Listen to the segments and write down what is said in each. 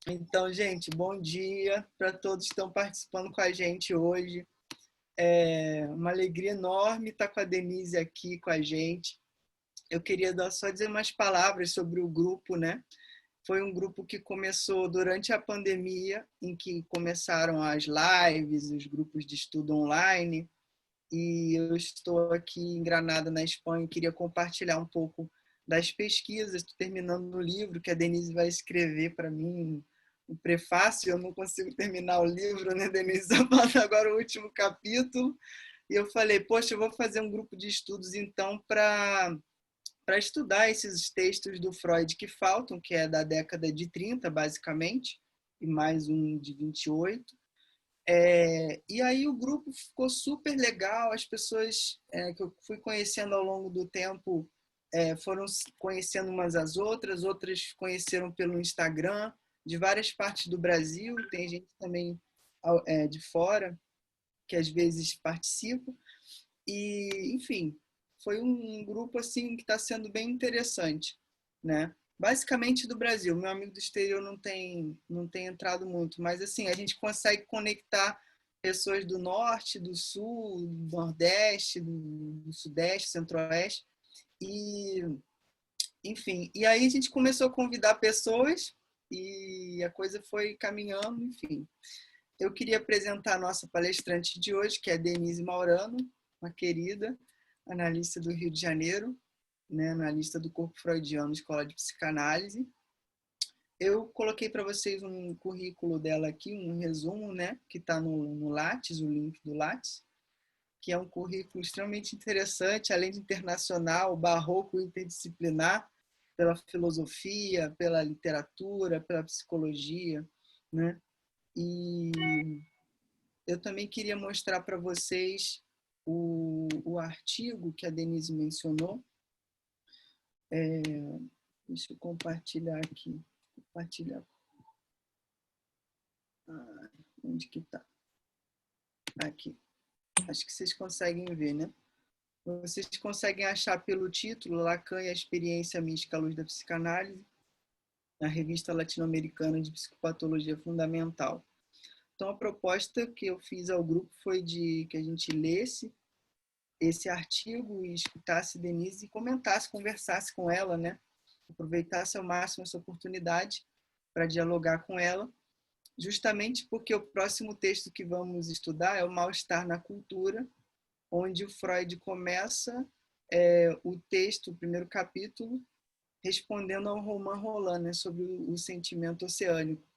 Então, gente, bom dia para todos que estão participando com a gente hoje. É uma alegria enorme estar com a Denise aqui com a gente. Eu queria só dizer umas palavras sobre o grupo, né? Foi um grupo que começou durante a pandemia, em que começaram as lives, os grupos de estudo online, e eu estou aqui em Granada, na Espanha, e queria compartilhar um pouco das pesquisas. Estou terminando o livro que a Denise vai escrever para mim, o prefácio. Eu não consigo terminar o livro, né, Denise? Só falta agora o último capítulo. E eu falei, poxa, eu vou fazer um grupo de estudos, então, para estudar esses textos do Freud que faltam, que é da década de 30, basicamente, e mais um de 28. E aí o grupo ficou super legal, as pessoas que eu fui conhecendo ao longo do tempo foram conhecendo umas às outras, outras conheceram pelo Instagram, de várias partes do Brasil, tem gente também de fora que às vezes participa, e enfim, foi um grupo assim que está sendo bem interessante, né? Basicamente do Brasil, meu amigo do exterior não tem entrado muito, mas assim a gente consegue conectar pessoas do norte, do sul, do nordeste, do sudeste, centro-oeste, e enfim, e aí a gente começou a convidar pessoas e a coisa foi caminhando, enfim. Eu queria apresentar a nossa palestrante de hoje, que é a Denise Maurano, uma querida analista do Rio de Janeiro, né, analista do Corpo Freudiano, Escola de Psicanálise. Eu coloquei para vocês um currículo dela aqui, um resumo, né, que está no Lattes, o link do Lattes, que é um currículo extremamente interessante, além de internacional, barroco, interdisciplinar, pela filosofia, pela literatura, pela psicologia, né? E eu também queria mostrar para vocês o artigo que a Denise mencionou. Deixa eu compartilhar aqui. Compartilhar. Onde que está? Aqui. Acho que vocês conseguem ver, né? Vocês conseguem achar pelo título Lacan e a experiência mística à luz da psicanálise, na Revista Latino-Americana de Psicopatologia Fundamental. Então, a proposta que eu fiz ao grupo foi de que a gente lesse esse artigo e escutasse Denise e comentasse, conversasse com ela, né? Aproveitasse ao máximo essa oportunidade para dialogar com ela, justamente porque o próximo texto que vamos estudar é o Mal-Estar na Cultura, onde o Freud começa o texto, o primeiro capítulo, respondendo ao Romain Rolland, né, sobre o sentimento oceânico,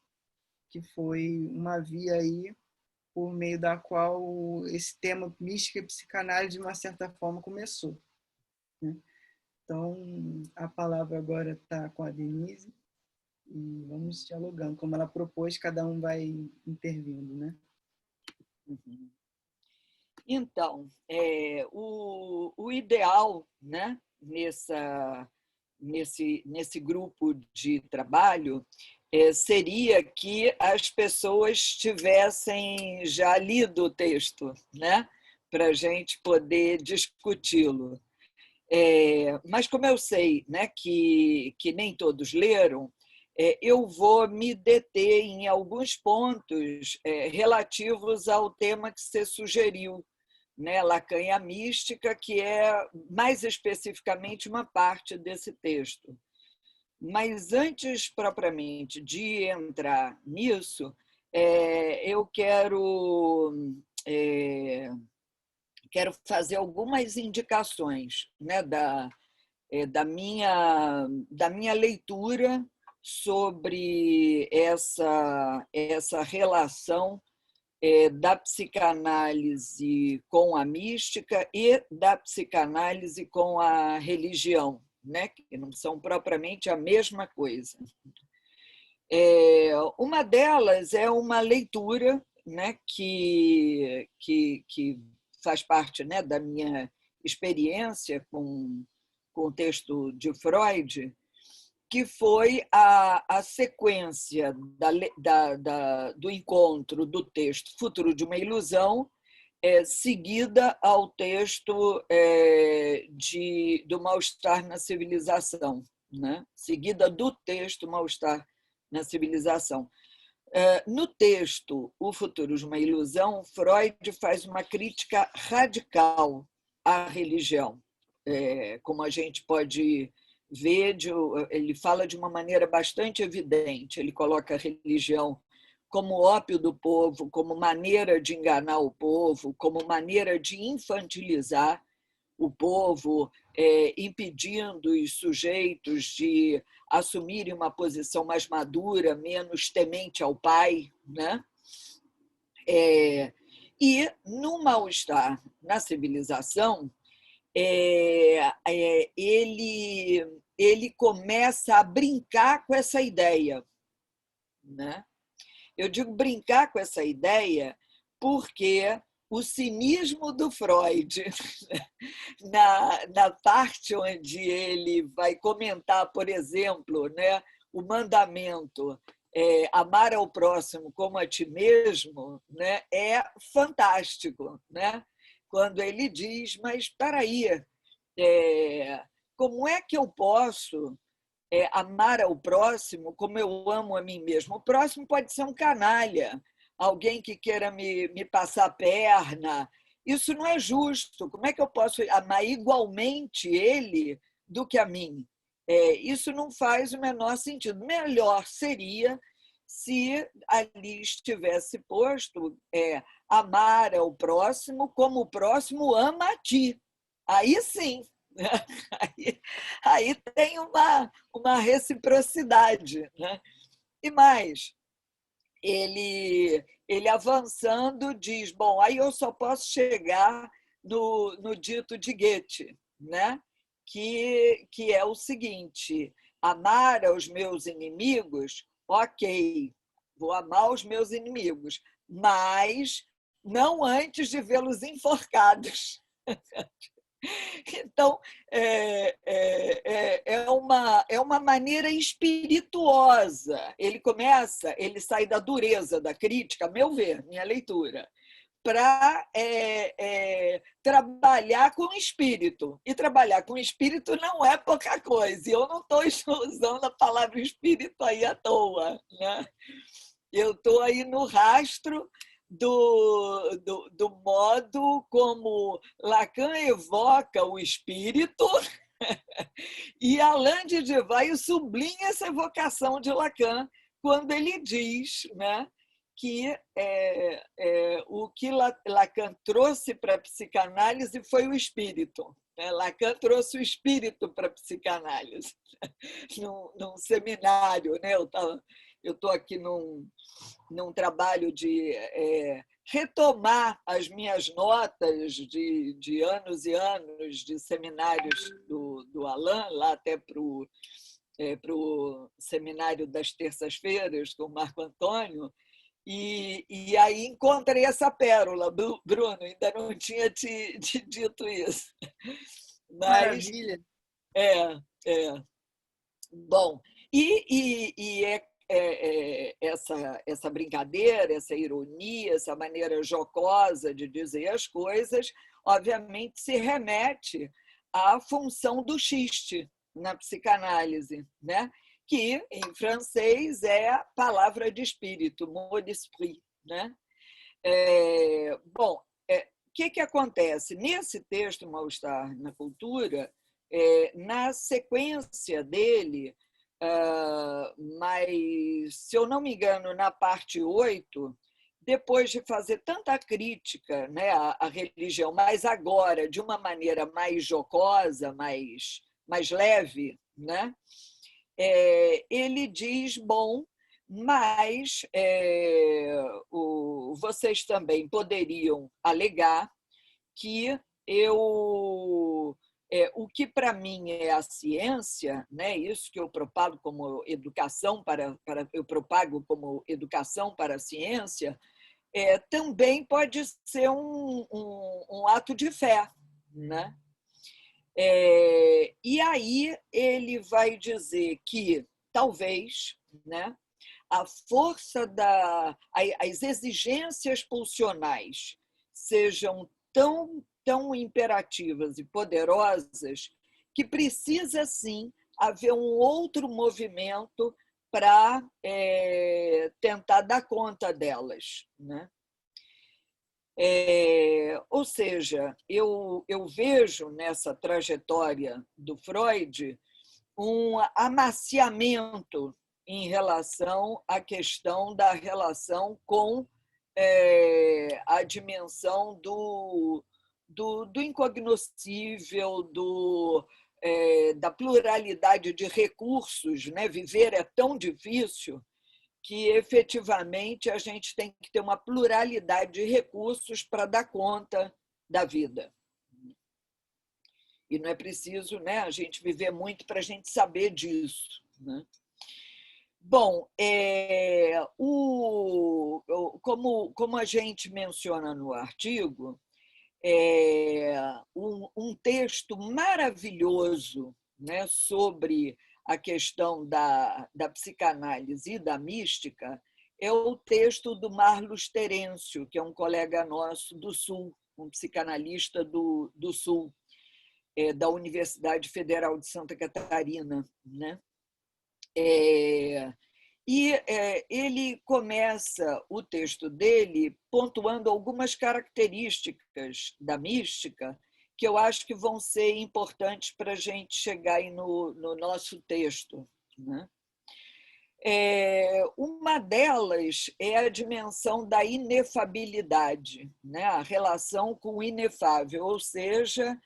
que foi uma via aí por meio da qual esse tema mística e psicanálise, de uma certa forma, começou, né? Então, a palavra agora está com a Denise e vamos dialogando. Como ela propôs, cada um vai intervindo, né? Então, o ideal, né, nesse grupo de trabalho seria que as pessoas tivessem já lido o texto, né, para a gente poder discuti-lo. Mas como eu sei, né, que nem todos leram, eu vou me deter em alguns pontos relativos ao tema que você sugeriu, né, Lacan e a mística, que é mais especificamente uma parte desse texto. Mas antes propriamente de entrar nisso, eu quero fazer algumas indicações, né, da minha leitura sobre essa relação da psicanálise com a mística e da psicanálise com a religião, né, que não são propriamente a mesma coisa. Uma delas é uma leitura, né, que faz parte, né, da minha experiência com o texto de Freud, que foi a sequência do encontro do texto Futuro de uma Ilusão, seguida ao texto do Mal-Estar na Civilização, né? Seguida do texto Mal-Estar na civilização. No texto O Futuro de uma Ilusão, Freud faz uma crítica radical à religião. Como a gente pode ver, ele fala de uma maneira bastante evidente. Ele coloca a religião como ópio do povo, como maneira de enganar o povo, como maneira de infantilizar o povo, impedindo os sujeitos de assumirem uma posição mais madura, menos temente ao pai, né? E no Mal-Estar na Civilização, ele começa a brincar com essa ideia, né? Eu digo brincar com essa ideia porque o cinismo do Freud, na parte onde ele vai comentar, por exemplo, né, o mandamento amar ao próximo como a ti mesmo, né, é fantástico, né? Quando ele diz, mas espera aí, como é que eu posso amar ao próximo como eu amo a mim mesmo? O próximo pode ser um canalha, alguém que queira me passar a perna. Isso não é justo. Como é que eu posso amar igualmente ele do que a mim? Isso não faz o menor sentido. Melhor seria se ali estivesse posto amar ao próximo como o próximo ama a ti. Aí sim, aí tem uma reciprocidade, né? E mais, ele avançando diz, bom, aí eu só posso chegar no dito de Goethe, né? que é o seguinte, amar aos meus inimigos, ok, vou amar os meus inimigos, mas não antes de vê-los enforcados. Então, é uma maneira espirituosa. Ele sai da dureza da crítica, a meu ver, minha leitura, para trabalhar com o espírito. E trabalhar com o espírito não é pouca coisa. E eu não estou usando a palavra espírito aí à toa, né? Eu estou aí no rastro do modo como Lacan evoca o espírito e Alain de Divaio sublinha essa evocação de Lacan quando ele diz, né, que o que Lacan trouxe para a psicanálise foi o espírito. Lacan trouxe o espírito para a psicanálise num seminário, né? Eu estou aqui num trabalho de retomar as minhas notas de anos e anos de seminários do Alain, lá até para o seminário das terças-feiras com o Marco Antônio, e aí encontrei essa pérola, Bruno, ainda não tinha te dito isso. Mas, maravilha! Bom, essa brincadeira, essa ironia, essa maneira jocosa de dizer as coisas, obviamente se remete à função do xiste na psicanálise, né? Que em francês é a palavra de espírito, mot d'esprit, né? Bom, o que acontece? Nesse texto, Mal-Estar na Cultura, na sequência dele, mas, se eu não me engano, na parte 8, depois de fazer tanta crítica, né, à religião, mas agora de uma maneira mais jocosa, mais leve, né, ele diz, bom, mas vocês também poderiam alegar que o que para mim é a ciência, né, isso que eu propago como educação eu propago como educação para a ciência, também pode ser um ato de fé, né? E aí ele vai dizer que talvez, né, a força as exigências pulsionais sejam tão imperativas e poderosas que precisa, sim, haver um outro movimento para tentar dar conta delas, né? Ou seja, eu vejo nessa trajetória do Freud um amaciamento em relação à questão da relação com a dimensão do incognoscível, da pluralidade de recursos, né? Viver é tão difícil que, efetivamente, a gente tem que ter uma pluralidade de recursos para dar conta da vida. E não é preciso, né, a gente viver muito para a gente saber disso, né? Bom, como a gente menciona no artigo, um texto maravilhoso, né, sobre a questão da psicanálise e da mística é o texto do Marlos Terêncio, que é um colega nosso do Sul, um psicanalista do Sul, da Universidade Federal de Santa Catarina, né? E ele começa o texto dele pontuando algumas características da mística que eu acho que vão ser importantes para a gente chegar aí no nosso texto, né? Uma delas é a dimensão da inefabilidade, né? A relação com o inefável, ou seja,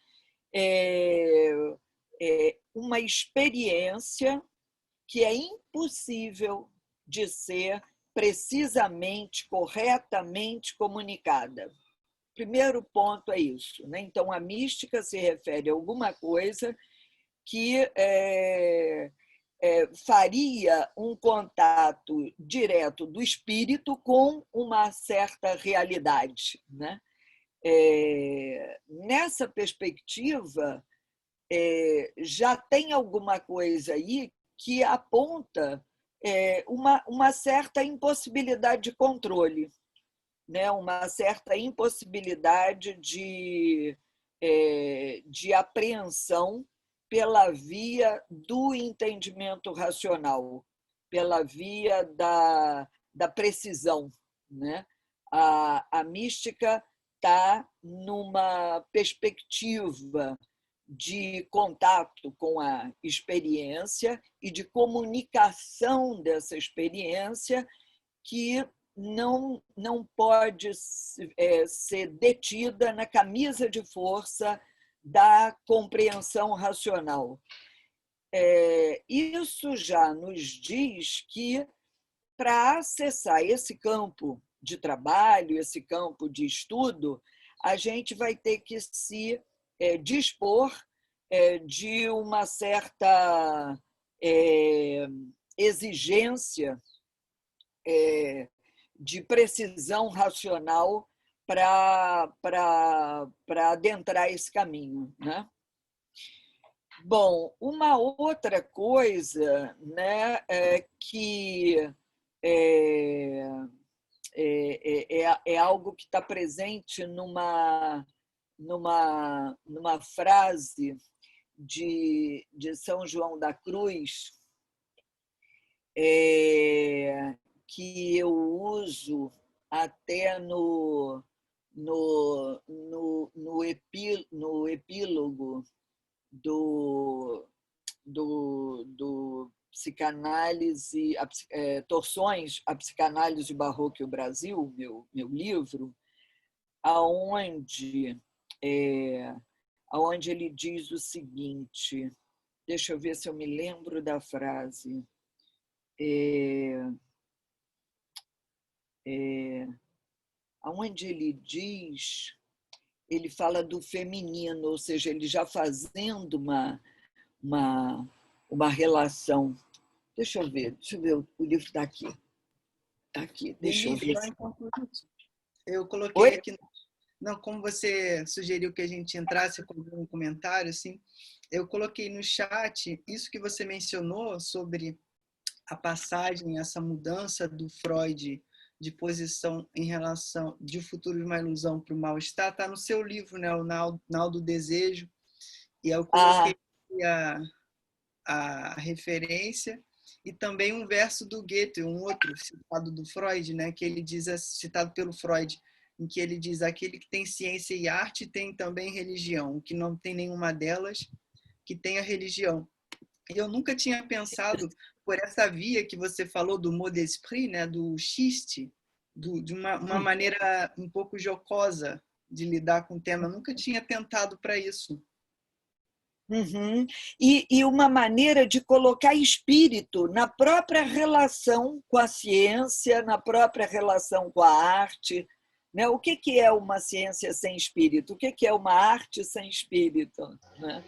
uma experiência que é impossível de ser precisamente, corretamente comunicada. Primeiro ponto é isso, né? Então, a mística se refere a alguma coisa que faria um contato direto do espírito com uma certa realidade, né? Nessa perspectiva, já tem alguma coisa aí que aponta uma certa impossibilidade de controle, né? Uma certa impossibilidade de apreensão pela via do entendimento racional, pela via da precisão, né? A mística está numa perspectiva de contato com a experiência e de comunicação dessa experiência que não pode ser detida na camisa de força da compreensão racional. Isso já nos diz que, para acessar esse campo de trabalho, esse campo de estudo, a gente vai ter que se dispor de uma certa exigência de precisão racional para adentrar esse caminho, né? Bom, uma outra coisa, né, que é algo que está presente numa frase de São João da Cruz, que eu uso até no epílogo do Psicanálise, Torções, a Psicanálise Barroca e o Brasil, meu livro, aonde ele diz o seguinte, deixa eu ver se eu me lembro da frase, aonde ele diz, ele fala do feminino, ou seja, ele já fazendo uma relação. Deixa eu ver, o livro está aqui. Está aqui, deixa eu ver. Eu coloquei aqui. Não, como você sugeriu que a gente entrasse com um comentário, assim, eu coloquei no chat isso que você mencionou sobre a passagem, essa mudança do Freud de posição em relação de futuro de uma ilusão para o mal-estar, está no seu livro, né, o Nau do Desejo, e eu coloquei a referência, e também um verso do Goethe, um outro citado do Freud, né, que ele diz, citado pelo Freud, em que ele diz: aquele que tem ciência e arte tem também religião, o que não tem nenhuma delas, que tem a religião. E eu nunca tinha pensado por essa via que você falou do mot d'esprit, né, do xiste, de uma maneira um pouco jocosa de lidar com o tema. Eu nunca tinha tentado para isso. Uhum. E uma maneira de colocar espírito na própria relação com a ciência, na própria relação com a arte. Né? O que é uma ciência sem espírito? O que é uma arte sem espírito? Né?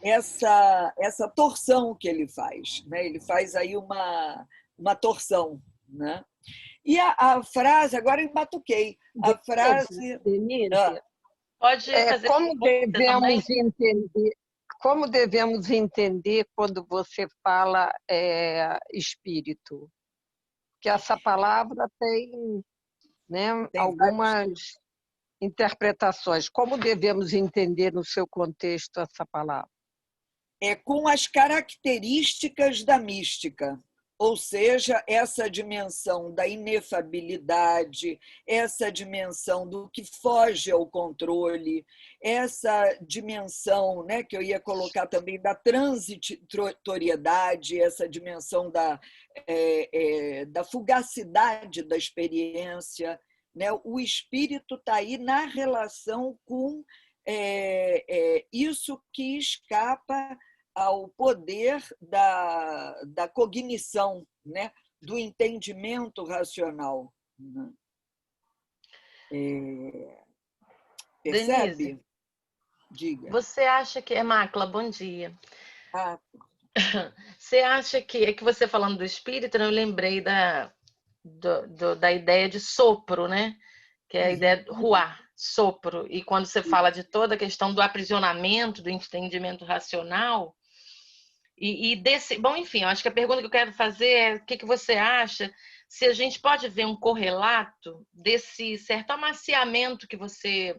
Essa torção que ele faz. Né? Ele faz aí uma torção. Né? E a frase, agora eu embatuquei, a frase... Denise, pode fazer como devemos entender quando você fala espírito? Que essa palavra tem, né, algumas interpretações. Como devemos entender no seu contexto essa palavra? Com as características da mística, ou seja, essa dimensão da inefabilidade, essa dimensão do que foge ao controle, essa dimensão, né, que eu ia colocar também da transitoriedade, essa dimensão da fugacidade da experiência. Né? O espírito está aí na relação com isso que escapa ao poder da cognição, né? Do entendimento racional. Percebe? Denise, diga. Você acha que... Mácula, bom dia. Ah. Você acha que... É que você falando do espírito, eu lembrei da ideia de sopro, né? Que é a ideia de ruar, sopro. E quando você fala de toda a questão do aprisionamento, do entendimento racional... E desse... Bom, enfim, eu acho que a pergunta que eu quero fazer é o que você acha, se a gente pode ver um correlato desse certo amaciamento que você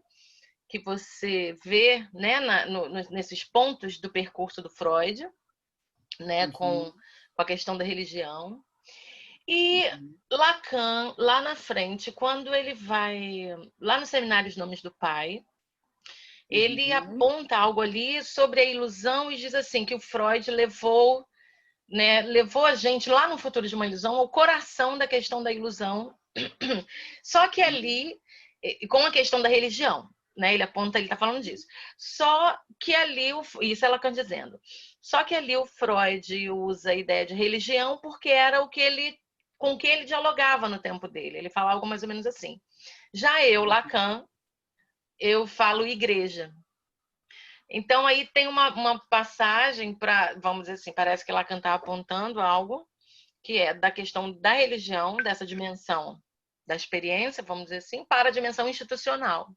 vê, né, nesses pontos do percurso do Freud, né, com a questão da religião. E Lacan, lá na frente, quando ele vai lá no Seminário Os Nomes do Pai, ele aponta algo ali sobre a ilusão e diz assim que o Freud levou a gente lá no Futuro de uma Ilusão ao coração da questão da ilusão, só que ali, com a questão da religião, né? Ele está falando disso. Só que ali, isso é Lacan dizendo, só que ali o Freud usa a ideia de religião porque era o que com que ele dialogava no tempo dele. Ele fala algo mais ou menos assim. Já eu, Lacan, eu falo igreja. Então, aí tem uma passagem para, vamos dizer assim, parece que Lacan está apontando algo que é da questão da religião, dessa dimensão da experiência, vamos dizer assim, para a dimensão institucional.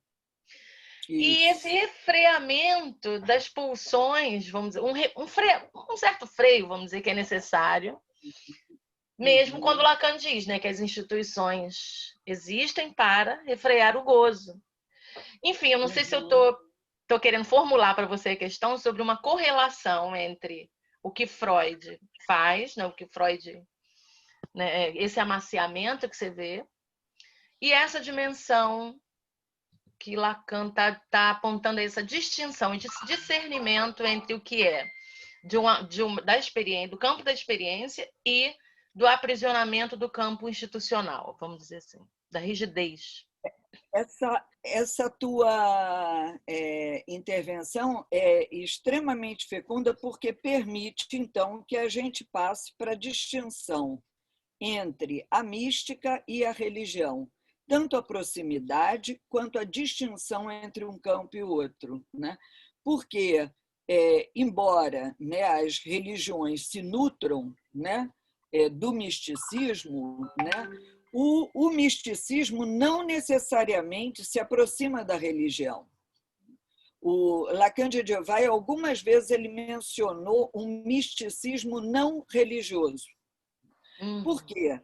Isso. E esse refreamento das pulsões, vamos dizer, um certo freio, vamos dizer, que é necessário, mesmo quando Lacan diz, né, que as instituições existem para refrear o gozo. Enfim, eu não sei se eu estou querendo formular para você a questão sobre uma correlação entre o que Freud faz, né, o que Freud, né, esse amaciamento que você vê, e essa dimensão que Lacan está apontando, essa distinção e discernimento entre o que é da experiência, do campo da experiência e do aprisionamento do campo institucional, vamos dizer assim, da rigidez. Essa tua intervenção é extremamente fecunda porque permite, então, que a gente passe para a distinção entre a mística e a religião, tanto a proximidade quanto a distinção entre um campo e o outro. Né? Porque, embora, né, as religiões se nutram, né, do misticismo, né, o misticismo não necessariamente se aproxima da religião. O Lacan de Dieval, algumas vezes, ele mencionou um misticismo não religioso. Por quê?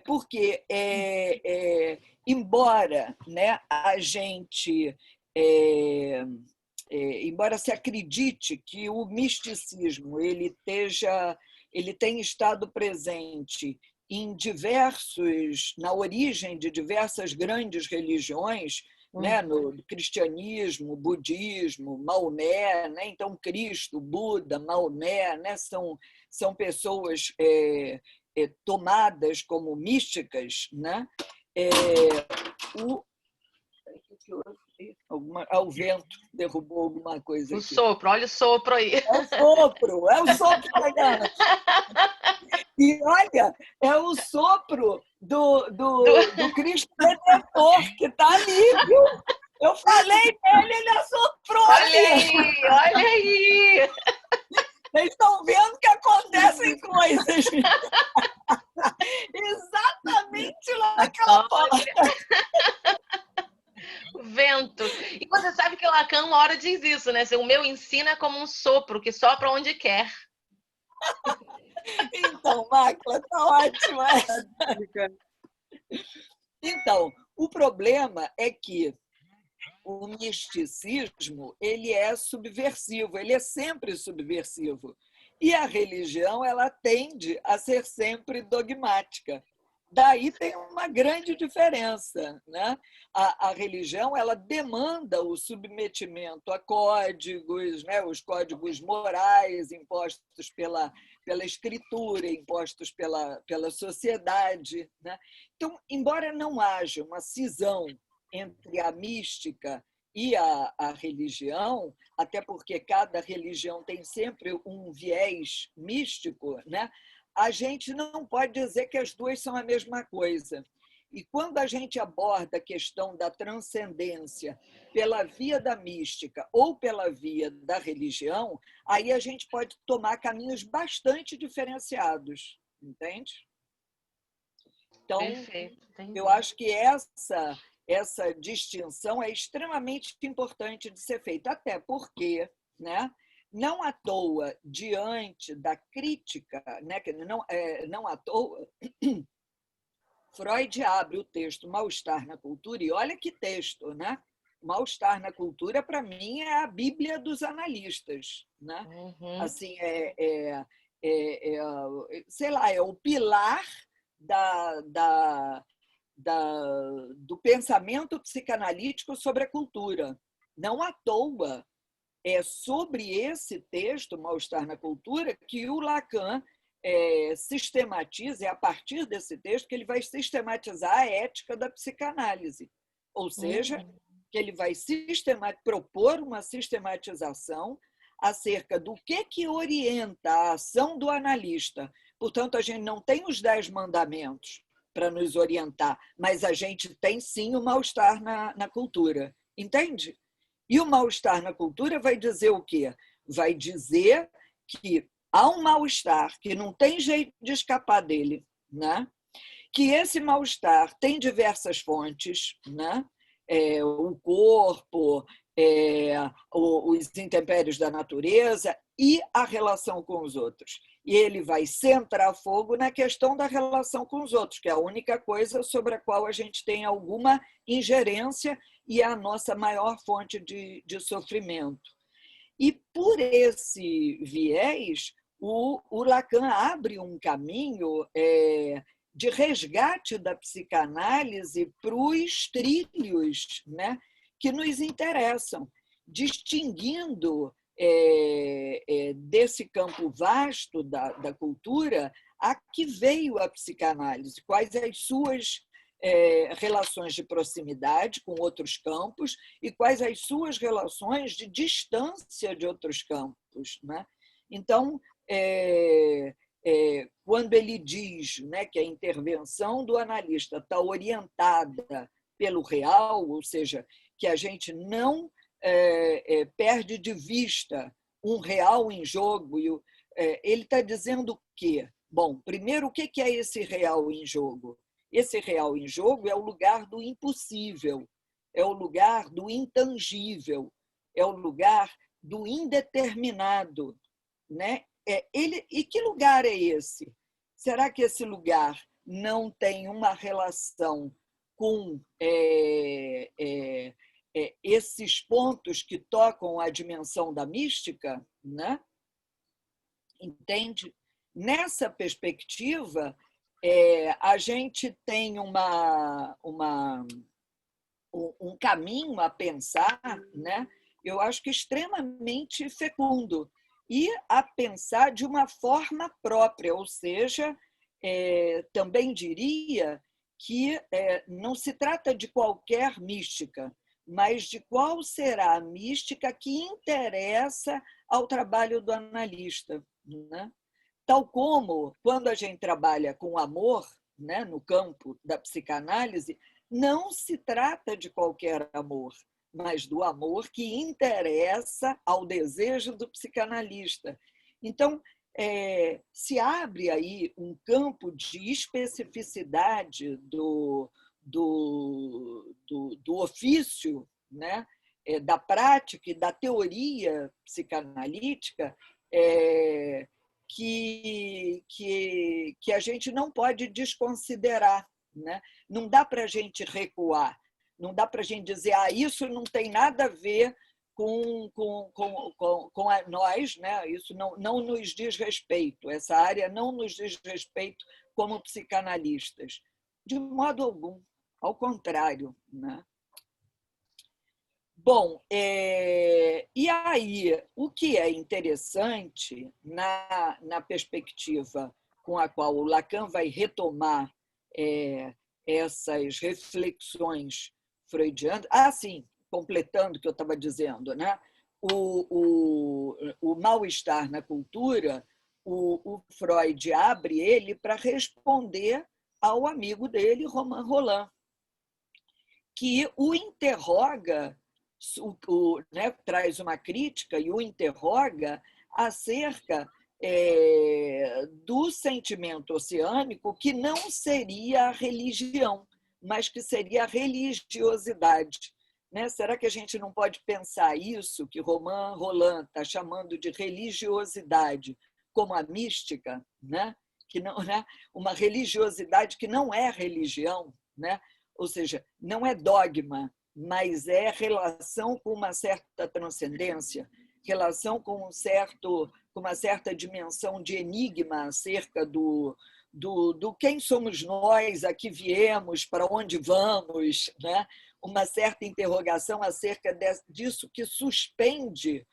Porque, embora, né, a gente... embora se acredite que o misticismo ele esteja ele tem estado presente na origem de diversas grandes religiões, né? No cristianismo, budismo, Maomé, né? Então Cristo, Buda, Maomé, né? São pessoas tomadas como místicas, né? O vento derrubou alguma coisa aqui. O sopro, olha o sopro aí. É o sopro chegando. E olha, é o sopro do Cristo Redentor, que está ali, viu? Eu falei dele, ele assoprou ali. Olha aí! Vocês estão vendo que acontecem coisas. Exatamente lá naquela porta. O vento. E você sabe que Lacan uma hora diz isso, né? O meu ensino é como um sopro que sopra onde quer. Então, Mácula, tá ótima. Então, o problema é que o misticismo ele é subversivo, ele é sempre subversivo. E a religião ela tende a ser sempre dogmática. Daí tem uma grande diferença, né? A religião ela demanda o submetimento a códigos, né? Os códigos morais impostos pela escritura, impostos pela sociedade, né? Então, embora não haja uma cisão entre a mística e a religião, até porque cada religião tem sempre um viés místico, né? A gente não pode dizer que as duas são a mesma coisa. E quando a gente aborda a questão da transcendência pela via da mística ou pela via da religião, aí a gente pode tomar caminhos bastante diferenciados, entende? Então, Perfeito, eu acho que essa distinção é extremamente importante de ser feita, até porque, né, não à toa, diante da crítica, né, não à toa, Freud abre o texto Mal-Estar na Cultura, e olha que texto, né? Mal-Estar na Cultura, para mim, é a Bíblia dos analistas, né? Assim, sei lá, é o pilar do pensamento psicanalítico sobre a cultura. Não à toa, é sobre esse texto, Mal-Estar na Cultura, que o Lacan sistematiza, é a partir desse texto que ele vai sistematizar a ética da psicanálise. Ou seja, que ele vai propor uma sistematização acerca do que orienta a ação do analista. Portanto, a gente não tem os 10 mandamentos para nos orientar, mas a gente tem sim o mal-estar na cultura. Entende? E o mal-estar na cultura vai dizer o quê? Vai dizer que há um mal-estar que não tem jeito de escapar dele, né? Que esse mal-estar tem diversas fontes, né? O corpo, os intempéries da natureza e a relação com os outros. E ele vai centrar fogo na questão da relação com os outros, que é a única coisa sobre a qual a gente tem alguma ingerência e é a nossa maior fonte de sofrimento. E por esse viés, o Lacan abre um caminho de resgate da psicanálise para os trilhos, né, que nos interessam, distinguindo desse campo vasto da cultura a que veio a psicanálise, quais as suas relações de proximidade com outros campos e quais as suas relações de distância de outros campos, né? Então, quando ele diz, né, que a intervenção do analista está orientada pelo real, ou seja, que a gente não perde de vista um real em jogo, ele está dizendo o quê? Bom, primeiro, o que é esse real em jogo? Esse real em jogo é o lugar do impossível, é o lugar do intangível, é o lugar do indeterminado, né? E que lugar é esse? Será que esse lugar não tem uma relação com esses pontos que tocam a dimensão da mística, né? Entende? nessa perspectiva, a gente tem um caminho a pensar, né? Eu acho que extremamente fecundo, e a pensar de uma forma própria, ou seja, também diria que não se trata de qualquer mística, mas de qual será a mística que interessa ao trabalho do analista, né? Tal como, quando a gente trabalha com amor, né, no campo da psicanálise, não se trata de qualquer amor, mas do amor que interessa ao desejo do psicanalista. Então, se abre aí um campo de especificidade do ofício, né, da prática e da teoria psicanalítica, que a gente não pode desconsiderar, né? Não dá para a gente recuar, não dá para a gente dizer isso não tem nada a ver com nós, né? Isso não nos diz respeito, essa área não nos diz respeito como psicanalistas. De modo algum, ao contrário, né? Bom, e aí, o que é interessante na perspectiva com a qual o Lacan vai retomar essas reflexões freudianas, sim, completando o que eu estava dizendo, né? O mal-estar na cultura, o Freud abre ele para responder ao amigo dele, Romain Rolland, que o interroga, né, traz uma crítica e o interroga acerca do sentimento oceânico, que não seria a religião, mas que seria a religiosidade. Né? Será que a gente não pode pensar isso, que Romain Rolland está chamando de religiosidade, como a mística, né? Que não, né? Uma religiosidade que não é religião, né? Ou seja, não é dogma, mas é relação com uma certa transcendência, relação com uma certa dimensão de enigma acerca do quem somos nós, a que viemos, para onde vamos, né? Uma certa interrogação acerca disso que suspende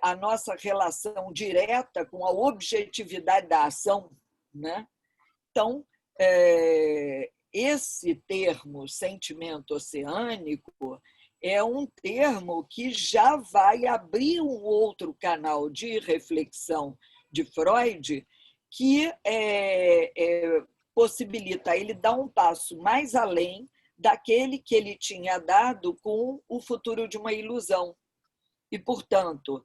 a nossa relação direta com a objetividade da ação, né? Então, esse termo sentimento oceânico é um termo que já vai abrir um outro canal de reflexão de Freud que possibilita ele dar um passo mais além daquele que ele tinha dado com o futuro de uma ilusão. E, portanto,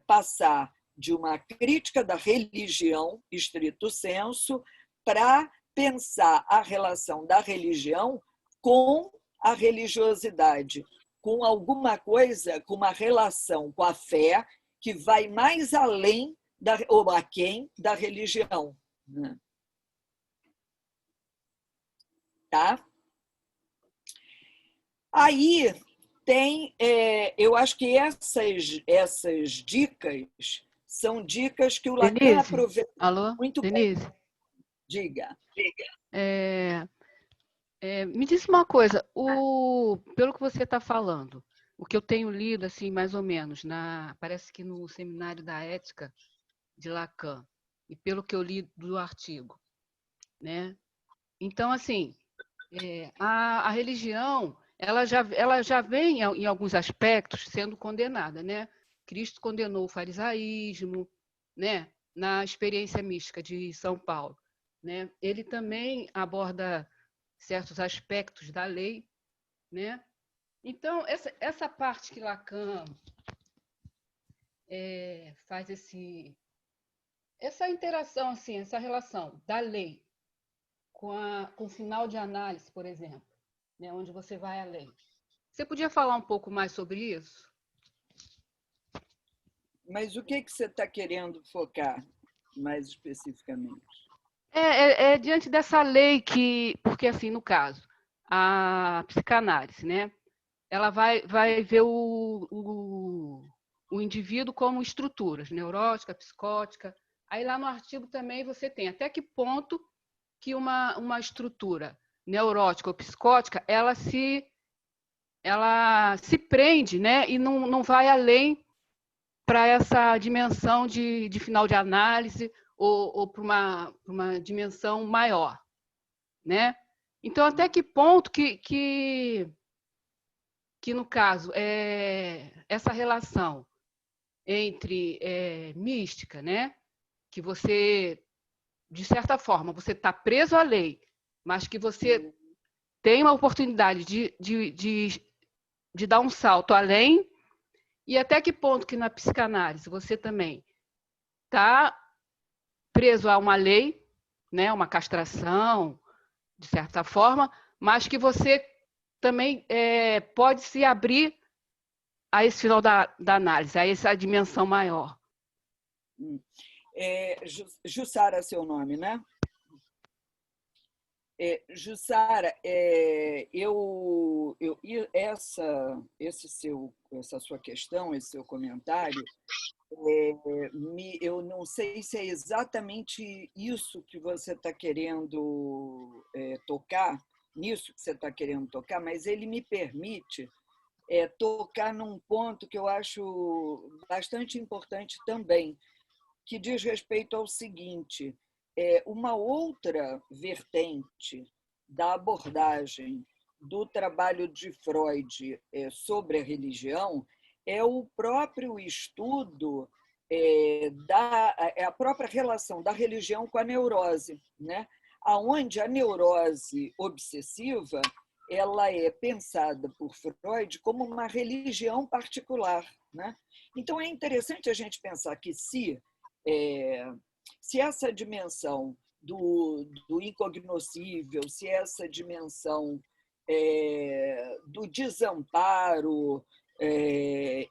passar de uma crítica da religião, estrito sensu, para pensar a relação da religião com a religiosidade, com alguma coisa, com uma relação com a fé que vai mais além ou aquém da religião. Tá? Aí tem, eu acho que essas dicas são dicas que o Lacan aproveita. Alô? Muito Denise? bem. Diga. Me diz uma coisa, pelo que você está falando, o que eu tenho lido, assim, mais ou menos, parece que no Seminário da Ética de Lacan, e pelo que eu li do artigo, né? Então, assim, a religião, ela já vem, em alguns aspectos, sendo condenada, né? Cristo condenou o farisaísmo, né? Na experiência mística de São Paulo, né? Ele também aborda certos aspectos da lei, né? Então, essa parte que Lacan faz essa interação, assim, essa relação da lei com o final de análise, por exemplo, né, onde você vai além. Você podia falar um pouco mais sobre isso? Mas o que você está querendo focar mais especificamente? Diante dessa lei porque assim, no caso, a psicanálise, né, ela vai ver o indivíduo como estruturas, neurótica, psicótica, Aí lá no artigo também você tem até que ponto que uma estrutura neurótica ou psicótica ela se prende, né? E não vai além para essa dimensão de final de análise ou para uma dimensão maior, né? Então, até que ponto que no caso, essa relação entre mística, né? Que você, de certa forma, você está preso à lei, mas que você tem uma oportunidade de dar um salto além, e até que ponto que na psicanálise você também está preso a uma lei, né? Uma castração, de certa forma, mas que você também pode se abrir a esse final da análise, a essa dimensão maior. Jussara é seu nome, né? Jussara, essa sua questão, esse seu comentário, eu não sei se é exatamente isso que você está querendo tocar, nisso que você está querendo tocar, mas ele me permite tocar num ponto que eu acho bastante importante também, que diz respeito ao seguinte: uma outra vertente da abordagem do trabalho de Freud sobre a religião é o próprio estudo a própria relação da religião com a neurose, né? Onde a neurose obsessiva ela é pensada por Freud como uma religião particular, né? Então é interessante a gente pensar que se essa dimensão do incognoscível, se essa dimensão do desamparo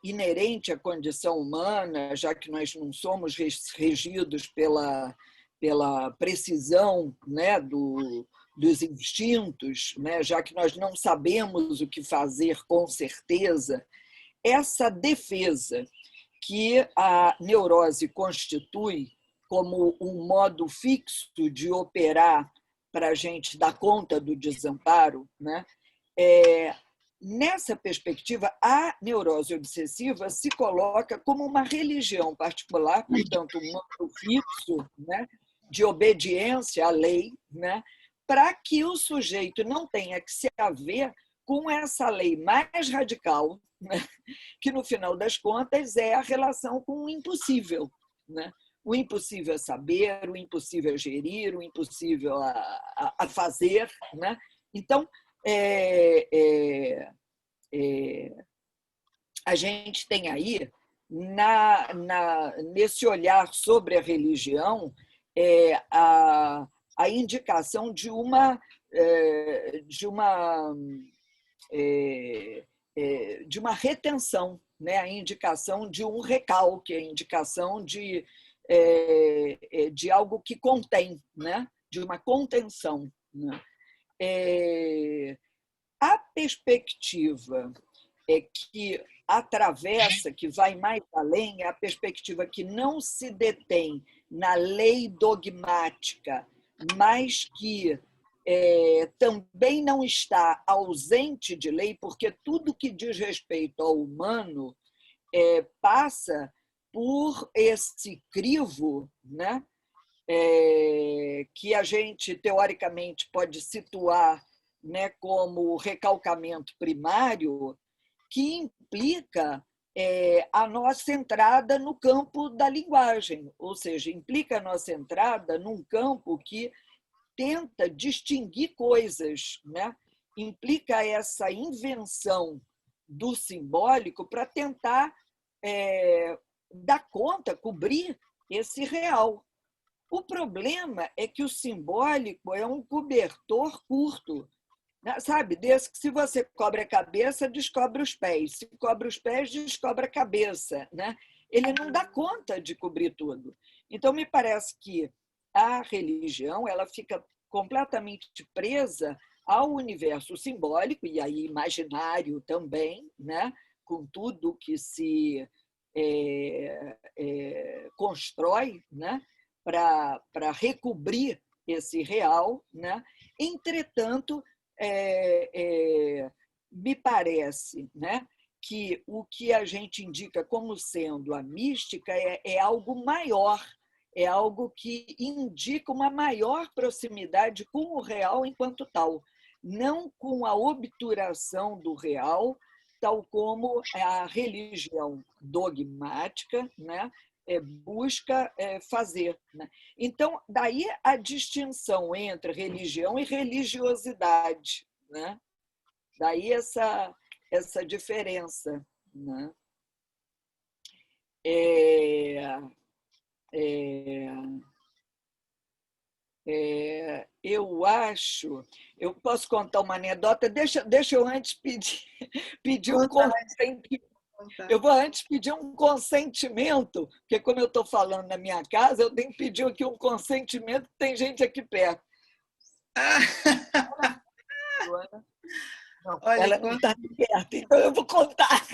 inerente à condição humana, já que nós não somos regidos pela precisão, né, dos instintos, né, já que nós não sabemos o que fazer com certeza, essa defesa que a neurose constitui como um modo fixo de operar para a gente dar conta do desamparo, né? Nessa perspectiva, a neurose obsessiva se coloca como uma religião particular, portanto, um modo fixo, né, de obediência à lei, né, para que o sujeito não tenha que se haver com essa lei mais radical, né, que, no final das contas, é a relação com o impossível, né? O impossível a saber, o impossível a gerir, o impossível a fazer, né? Então, a gente tem aí, nesse olhar sobre a religião, a indicação de uma retenção, né? A indicação de um recalque, a indicação de algo que contém, né? De uma contenção, né? A perspectiva que atravessa, que vai mais além, é a perspectiva que não se detém na lei dogmática, mas que também não está ausente de lei, porque tudo que diz respeito ao humano passa por esse crivo, né? Que a gente, teoricamente, pode situar, né, como recalcamento primário, que implica a nossa entrada no campo da linguagem, ou seja, implica a nossa entrada num campo que tenta distinguir coisas, né? Implica essa invenção do simbólico para tentar dar conta, cobrir esse real. O problema é que o simbólico é um cobertor curto, né? Sabe? Desde que se você cobre a cabeça, descobre os pés. Se cobre os pés, descobre a cabeça, né? Ele não dá conta de cobrir tudo. Então, me parece que a religião ela fica completamente presa ao universo simbólico, e aí imaginário também, né? Com tudo que se constrói, né? para recobrir esse real, né? Entretanto, me parece, né, que o que a gente indica como sendo a mística é algo maior, é algo que indica uma maior proximidade com o real enquanto tal, não com a obturação do real, tal como a religião dogmática, né, busca fazer, né? Então, daí a distinção entre religião e religiosidade, né? Daí essa diferença, né? Eu acho, eu posso contar uma anedota, deixa eu antes pedir um consentimento. Eu vou antes pedir um consentimento, porque como eu estou falando na minha casa, eu tenho que pedir aqui um consentimento, tem gente aqui perto. Não, olha, ela não está aqui perto, então eu vou contar.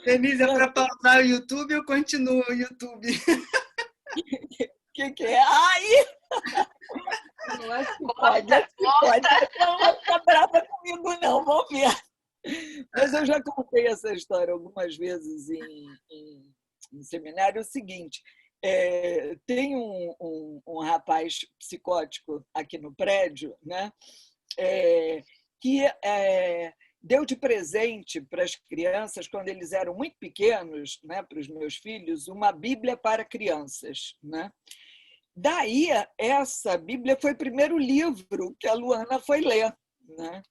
Denise, é para pausar o YouTube ou continua o YouTube? Que é? Aí! Eu acho que pode. Ela não vai ficar brava comigo, não. Vamos ver. Mas eu já contei essa história algumas vezes em seminário. É o seguinte, tem um rapaz psicótico aqui no prédio, né, que deu de presente para as crianças, quando eles eram muito pequenos, né, para os meus filhos, uma Bíblia para crianças, né? Daí, essa Bíblia foi o primeiro livro que a Luana foi ler, né?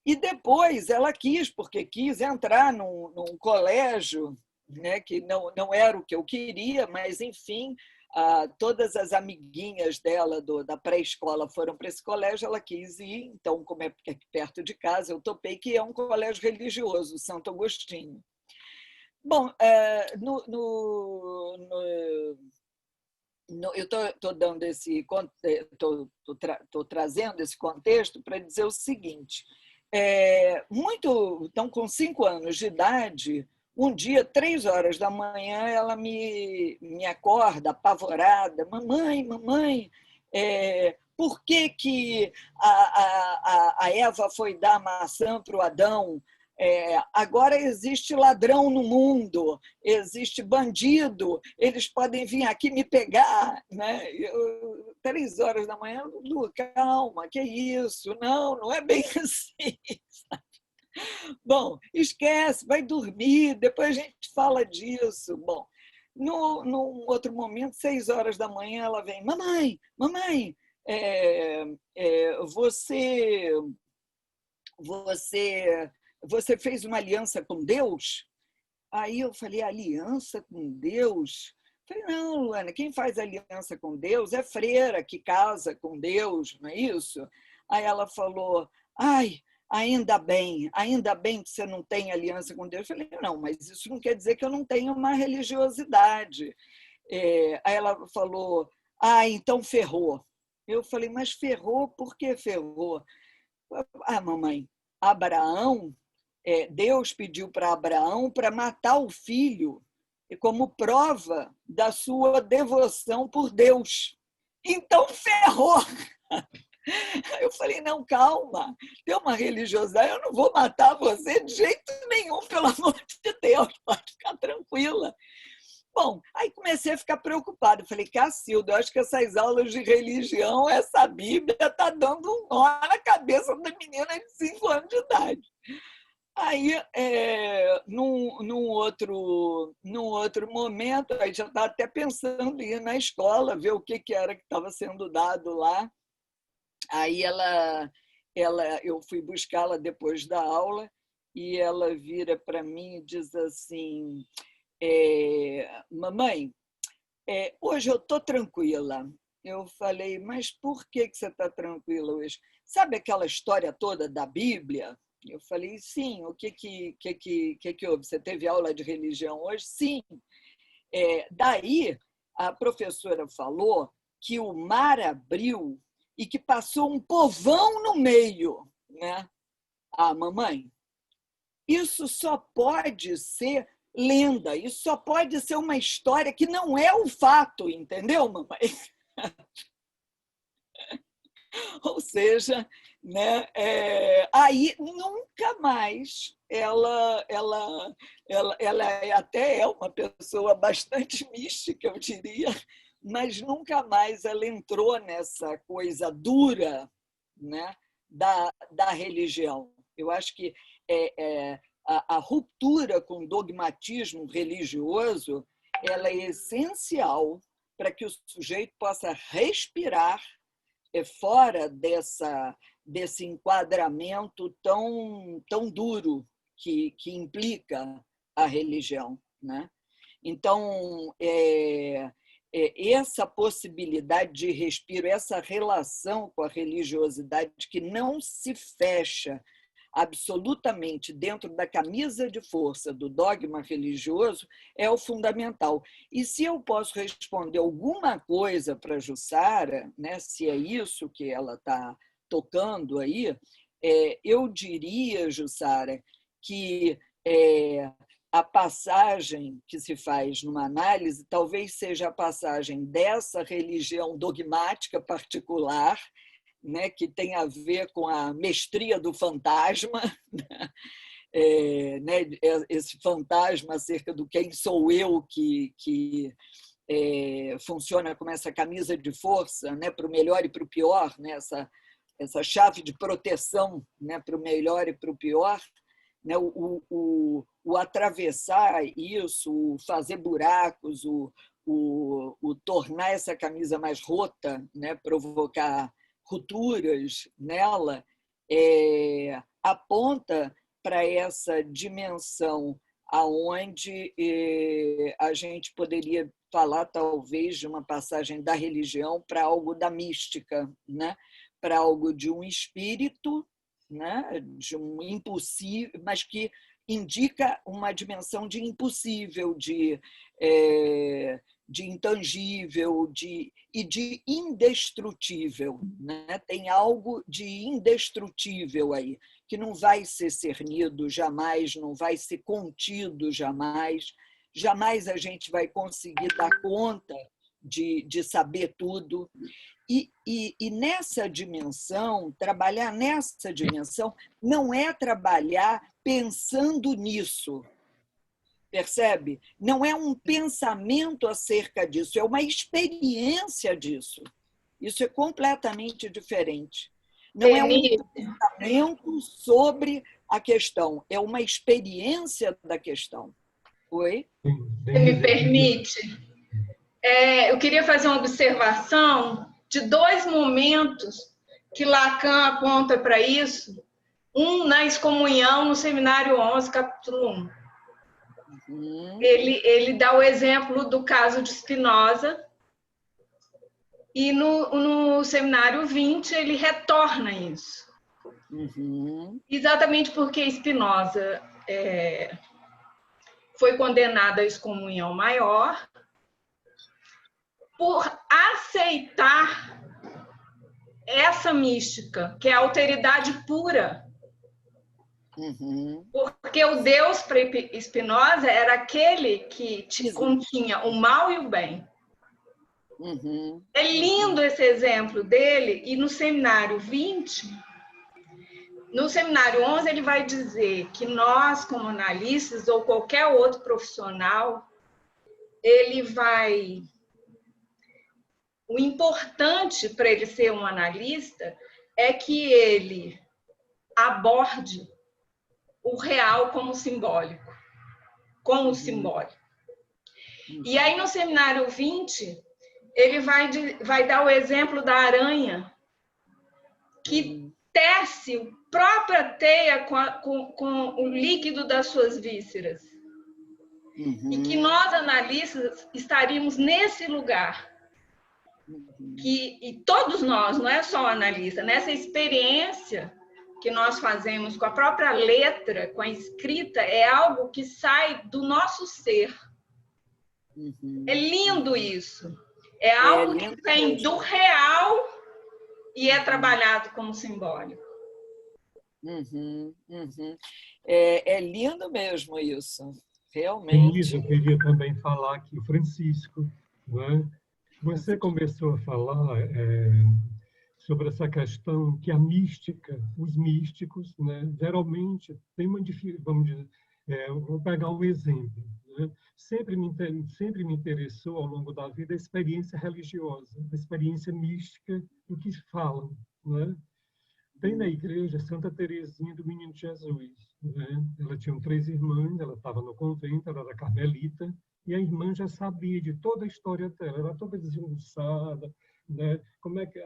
E depois ela porque quis entrar num colégio, né, que não era o que eu queria, mas, enfim, todas as amiguinhas dela da pré-escola foram para esse colégio, ela quis ir, então, como é aqui perto de casa, eu topei, que é um colégio religioso, Santo Agostinho. Bom, eu estou dando estou trazendo esse contexto para dizer o seguinte: então, com 5 anos de idade, um dia, 3 horas da manhã, ela me acorda apavorada: mamãe, por que a Eva foi dar maçã para o Adão? Agora existe ladrão no mundo, existe bandido, eles podem vir aqui me pegar, né? 3 horas da manhã, Lu, calma, que isso? Não é bem assim. Bom, esquece, vai dormir, depois a gente fala disso. Bom, num outro momento, 6 horas da manhã, ela vem: mamãe, você fez uma aliança com Deus? Aí eu falei: aliança com Deus? Eu falei: não, Luana, quem faz aliança com Deus é freira que casa com Deus, não é isso? Aí ela falou: ai, ainda bem que você não tem aliança com Deus. Eu falei: não, mas isso não quer dizer que eu não tenho uma religiosidade. Aí ela falou: então ferrou. Eu falei: mas ferrou? Por que ferrou? Mamãe, Abraão, Deus pediu para Abraão para matar o filho como prova da sua devoção por Deus. Então ferrou. Eu falei: não, calma, tem uma religiosidade, eu não vou matar você de jeito nenhum, pelo amor de Deus, pode ficar tranquila. Bom, aí comecei a ficar preocupada. Falei: Cacilda, eu acho que essas aulas de religião, essa Bíblia, está dando um nó na cabeça da menina de 5 anos de idade. Aí, num outro momento, aí já estava até pensando em ir na escola, ver o que era que estava sendo dado lá. Aí eu fui buscá-la depois da aula e ela vira para mim e diz assim: mamãe, hoje eu estou tranquila. Eu falei: mas por que você está tranquila hoje? Sabe aquela história toda da Bíblia? Eu falei: sim. O que houve? Você teve aula de religião hoje? Sim. Daí a professora falou que o mar abriu e que passou um povão no meio, né? Mamãe, isso só pode ser lenda. Isso só pode ser uma história que não é o fato, entendeu, mamãe? Ou seja, né, aí nunca mais ela até é uma pessoa bastante mística, eu diria, mas nunca mais ela entrou nessa coisa dura, né, da religião. Eu acho que a ruptura com o dogmatismo religioso ela é essencial para que o sujeito possa respirar fora desse enquadramento tão duro que implica a religião, né? Então, essa possibilidade de respiro, essa relação com a religiosidade que não se fecha absolutamente dentro da camisa de força do dogma religioso é o fundamental. E se eu posso responder alguma coisa para a Jussara, né, se é isso que ela está tocando aí, eu diria, Jussara, que a passagem que se faz numa análise talvez seja a passagem dessa religião dogmática particular, né, que tem a ver com a mestria do fantasma, né, esse fantasma acerca do quem sou eu que funciona como essa camisa de força, né, para o melhor e para o pior, né, essa chave de proteção, né, para o melhor e para o pior, né, o atravessar isso, o fazer buracos, o tornar essa camisa mais rota, né, provocar rupturas nela, aponta para essa dimensão aonde a gente poderia falar talvez de uma passagem da religião para algo da mística, né? Para algo de um espírito, né? De um impossível, mas que indica uma dimensão de impossível, de intangível e de indestrutível, né? Tem algo de indestrutível aí, que não vai ser cernido jamais, não vai ser contido jamais, jamais a gente vai conseguir dar conta de saber tudo. E nessa dimensão, trabalhar nessa dimensão não é trabalhar pensando nisso, percebe? Não é um pensamento acerca disso, é uma experiência disso. Isso é completamente diferente. Não é um pensamento sobre a questão, é uma experiência da questão. Oi? Se me permite, eu queria fazer uma observação de 2 momentos que Lacan aponta para isso. Um na excomunhão, no Seminário 11, capítulo 1. Ele dá o exemplo do caso de Spinoza, e no Seminário 20 ele retorna isso. Exatamente porque Spinoza foi condenado à excomunhão maior por aceitar essa mística, que é a alteridade pura. Porque o Deus para Spinoza era aquele que continha o mal e o bem. É lindo esse exemplo dele, e no Seminário 20, no Seminário 11, ele vai dizer que nós, como analistas, ou qualquer outro profissional, o importante para ele ser um analista é que ele aborde o real como simbólico, com o simbólico. E aí, no Seminário 20, ele vai dar o exemplo da aranha, que tece a própria teia com o líquido das suas vísceras. E que nós, analistas, estaríamos nesse lugar. E todos nós, não é só o analista, nessa experiência que nós fazemos com a própria letra, com a escrita, é algo que sai do nosso ser. É lindo isso. É algo que vem do real e é trabalhado como simbólico. É lindo mesmo isso. Realmente. Eu queria também falar aqui, o Francisco, né? Você começou a falar sobre essa questão que a mística, os místicos, né, geralmente tem uma dificuldade, vamos dizer, vou pegar um exemplo, né? Sempre me interessou ao longo da vida a experiência religiosa, a experiência mística do que falam, né? Tem na igreja Santa Teresinha do Menino Jesus, né? Ela tinha 3 irmãs, ela estava no convento, ela era carmelita, e a irmã já sabia de toda a história dela, ela era toda desengonçada, né?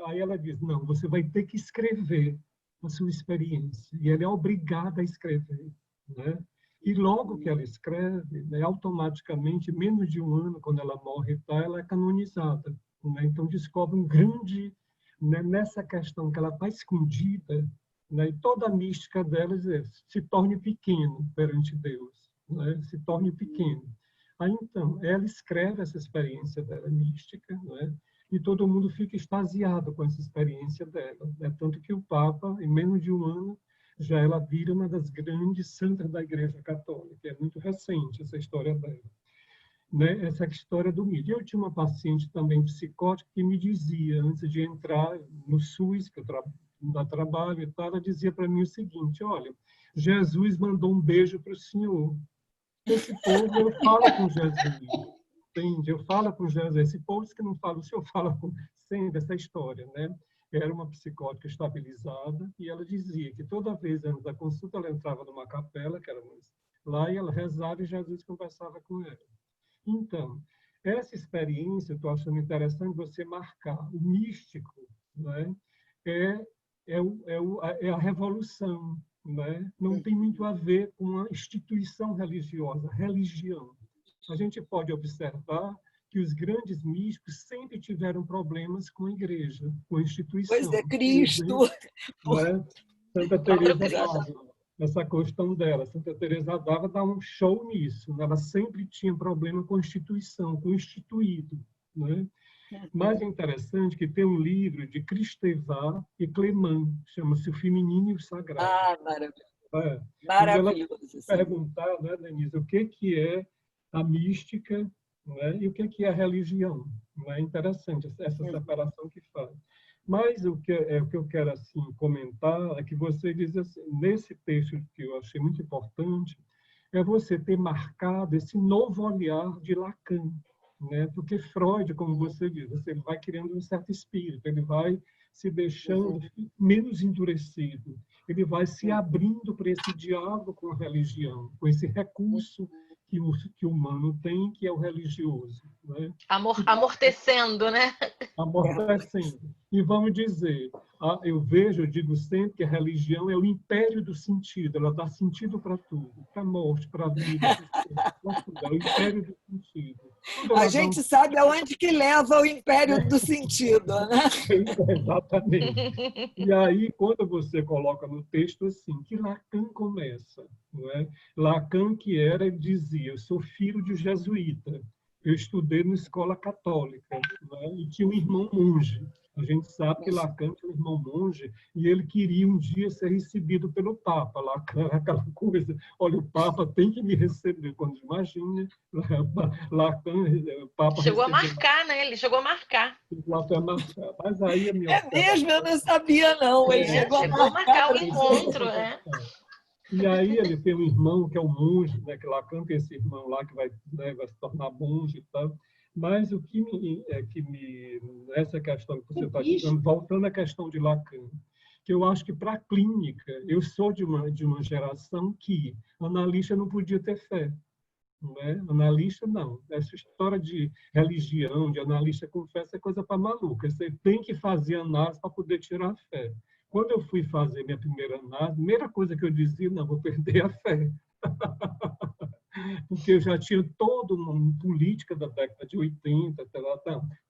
Aí ela diz, não, você vai ter que escrever a sua experiência, e ela é obrigada a escrever, né? E logo que ela escreve, né, automaticamente, menos de um ano, quando ela morre, ela é canonizada, né? Então descobre um grande, né, nessa questão que ela está escondida, né, e toda a mística dela se torne pequeno perante Deus, né, se torne pequeno. Aí, então, ela escreve essa experiência dela mística, né, e todo mundo fica extasiado com essa experiência dela, né, tanto que o Papa, em menos de um ano, já ela vira uma das grandes santas da Igreja Católica. É muito recente essa história dela. Né, essa história do mito. Eu tinha uma paciente também psicótica que me dizia, antes de entrar no SUS, que eu trabalho e tal, ela dizia para mim o seguinte, olha, Jesus mandou um beijo para o senhor. Esse povo, eu falo com Jesus, entende? Eu falo com Jesus. Esse povo que não fala, o senhor fala com... Sempre essa história, né? Era uma psicótica estabilizada e ela dizia que toda vez antes da consulta ela entrava numa capela, que era lá, e ela rezava e Jesus conversava com ela. Então, essa experiência, eu estou achando interessante você marcar. O místico, né, é a revolução. Né? Não tem muito a ver com a instituição religiosa, religião. A gente pode observar que os grandes místicos sempre tiveram problemas com a igreja, com a instituição. Pois é, Cristo. Né? Santa Teresa d'Ávila, essa questão dela. Santa Teresa d'Ávila dá um show nisso. Né? Ela sempre tinha problema com a instituição, com o instituído. Né? Mas é interessante que tem um livro de Cristevá e Clement, chama-se O Feminino e o Sagrado. Ah, maravilhoso. Maravilhoso. Ela perguntar, né, Denise, o que é a mística, né, e o que é a religião. É interessante essa separação que faz. Mas o que eu quero assim, comentar é que você diz assim, nesse texto que eu achei muito importante, é você ter marcado esse novo olhar de Lacan. Né? Porque Freud, como você diz, ele vai criando um certo espírito, ele vai se deixando menos endurecido, ele vai se abrindo para esse diálogo com a religião, com esse recurso que o humano tem, que é o religioso. Né? Amortecendo, né? Amortecendo. E vamos dizer, eu digo sempre que a religião é o império do sentido, ela dá sentido para tudo, para a morte, para a vida, para tudo, é o império do sentido. A gente sabe aonde que leva o império do sentido, né? Exatamente. E aí, quando você coloca no texto assim, que Lacan começa, não é? Lacan ele dizia, eu sou filho de jesuíta, eu estudei na escola católica, né? E tinha um irmão monge. A gente sabe que Lacan tinha um irmão monge e ele queria um dia ser recebido pelo Papa. Lacan, aquela coisa, olha, o Papa tem que me receber. Quando imagina, Lacan, o Papa chegou a marcar, né? Ele chegou a marcar. Mas aí a minha mesmo, eu não sabia, não. Ele chegou a marcar o encontro, né? E aí ele tem um irmão que é o monge, né, que Lacan tem esse irmão lá que vai se tornar monge e tal. Mas o que essa questão que você está dizendo, voltando à questão de Lacan, que eu acho que para a clínica, eu sou de uma geração que analista não podia ter fé. Né? Analista não. Essa história de religião, de analista com fé, é coisa para maluca. Você tem que fazer análise para poder tirar a fé. Quando eu fui fazer minha primeira análise, a primeira coisa que eu dizia, não, vou perder a fé. Porque eu já tinha toda uma política da década de 80,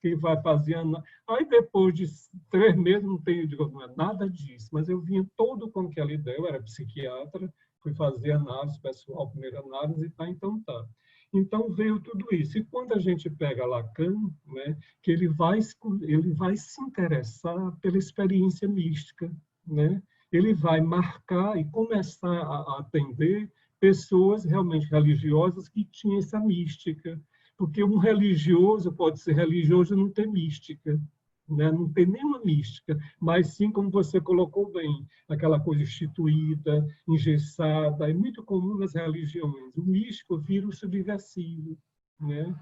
que vai fazer análise. Aí depois de 3 meses, não é nada disso, mas eu vinha todo com aquela ideia, eu era psiquiatra, fui fazer análise pessoal, primeira análise, então tá. Então veio tudo isso. E quando a gente pega Lacan, né, que ele vai se interessar pela experiência mística, né? Ele vai marcar e começar a atender pessoas realmente religiosas que tinham essa mística. Porque um religioso pode ser religioso e não ter mística, né? Não tem nenhuma mística, mas sim, como você colocou bem, aquela coisa instituída, engessada, é muito comum nas religiões. O místico vira o subversivo, né?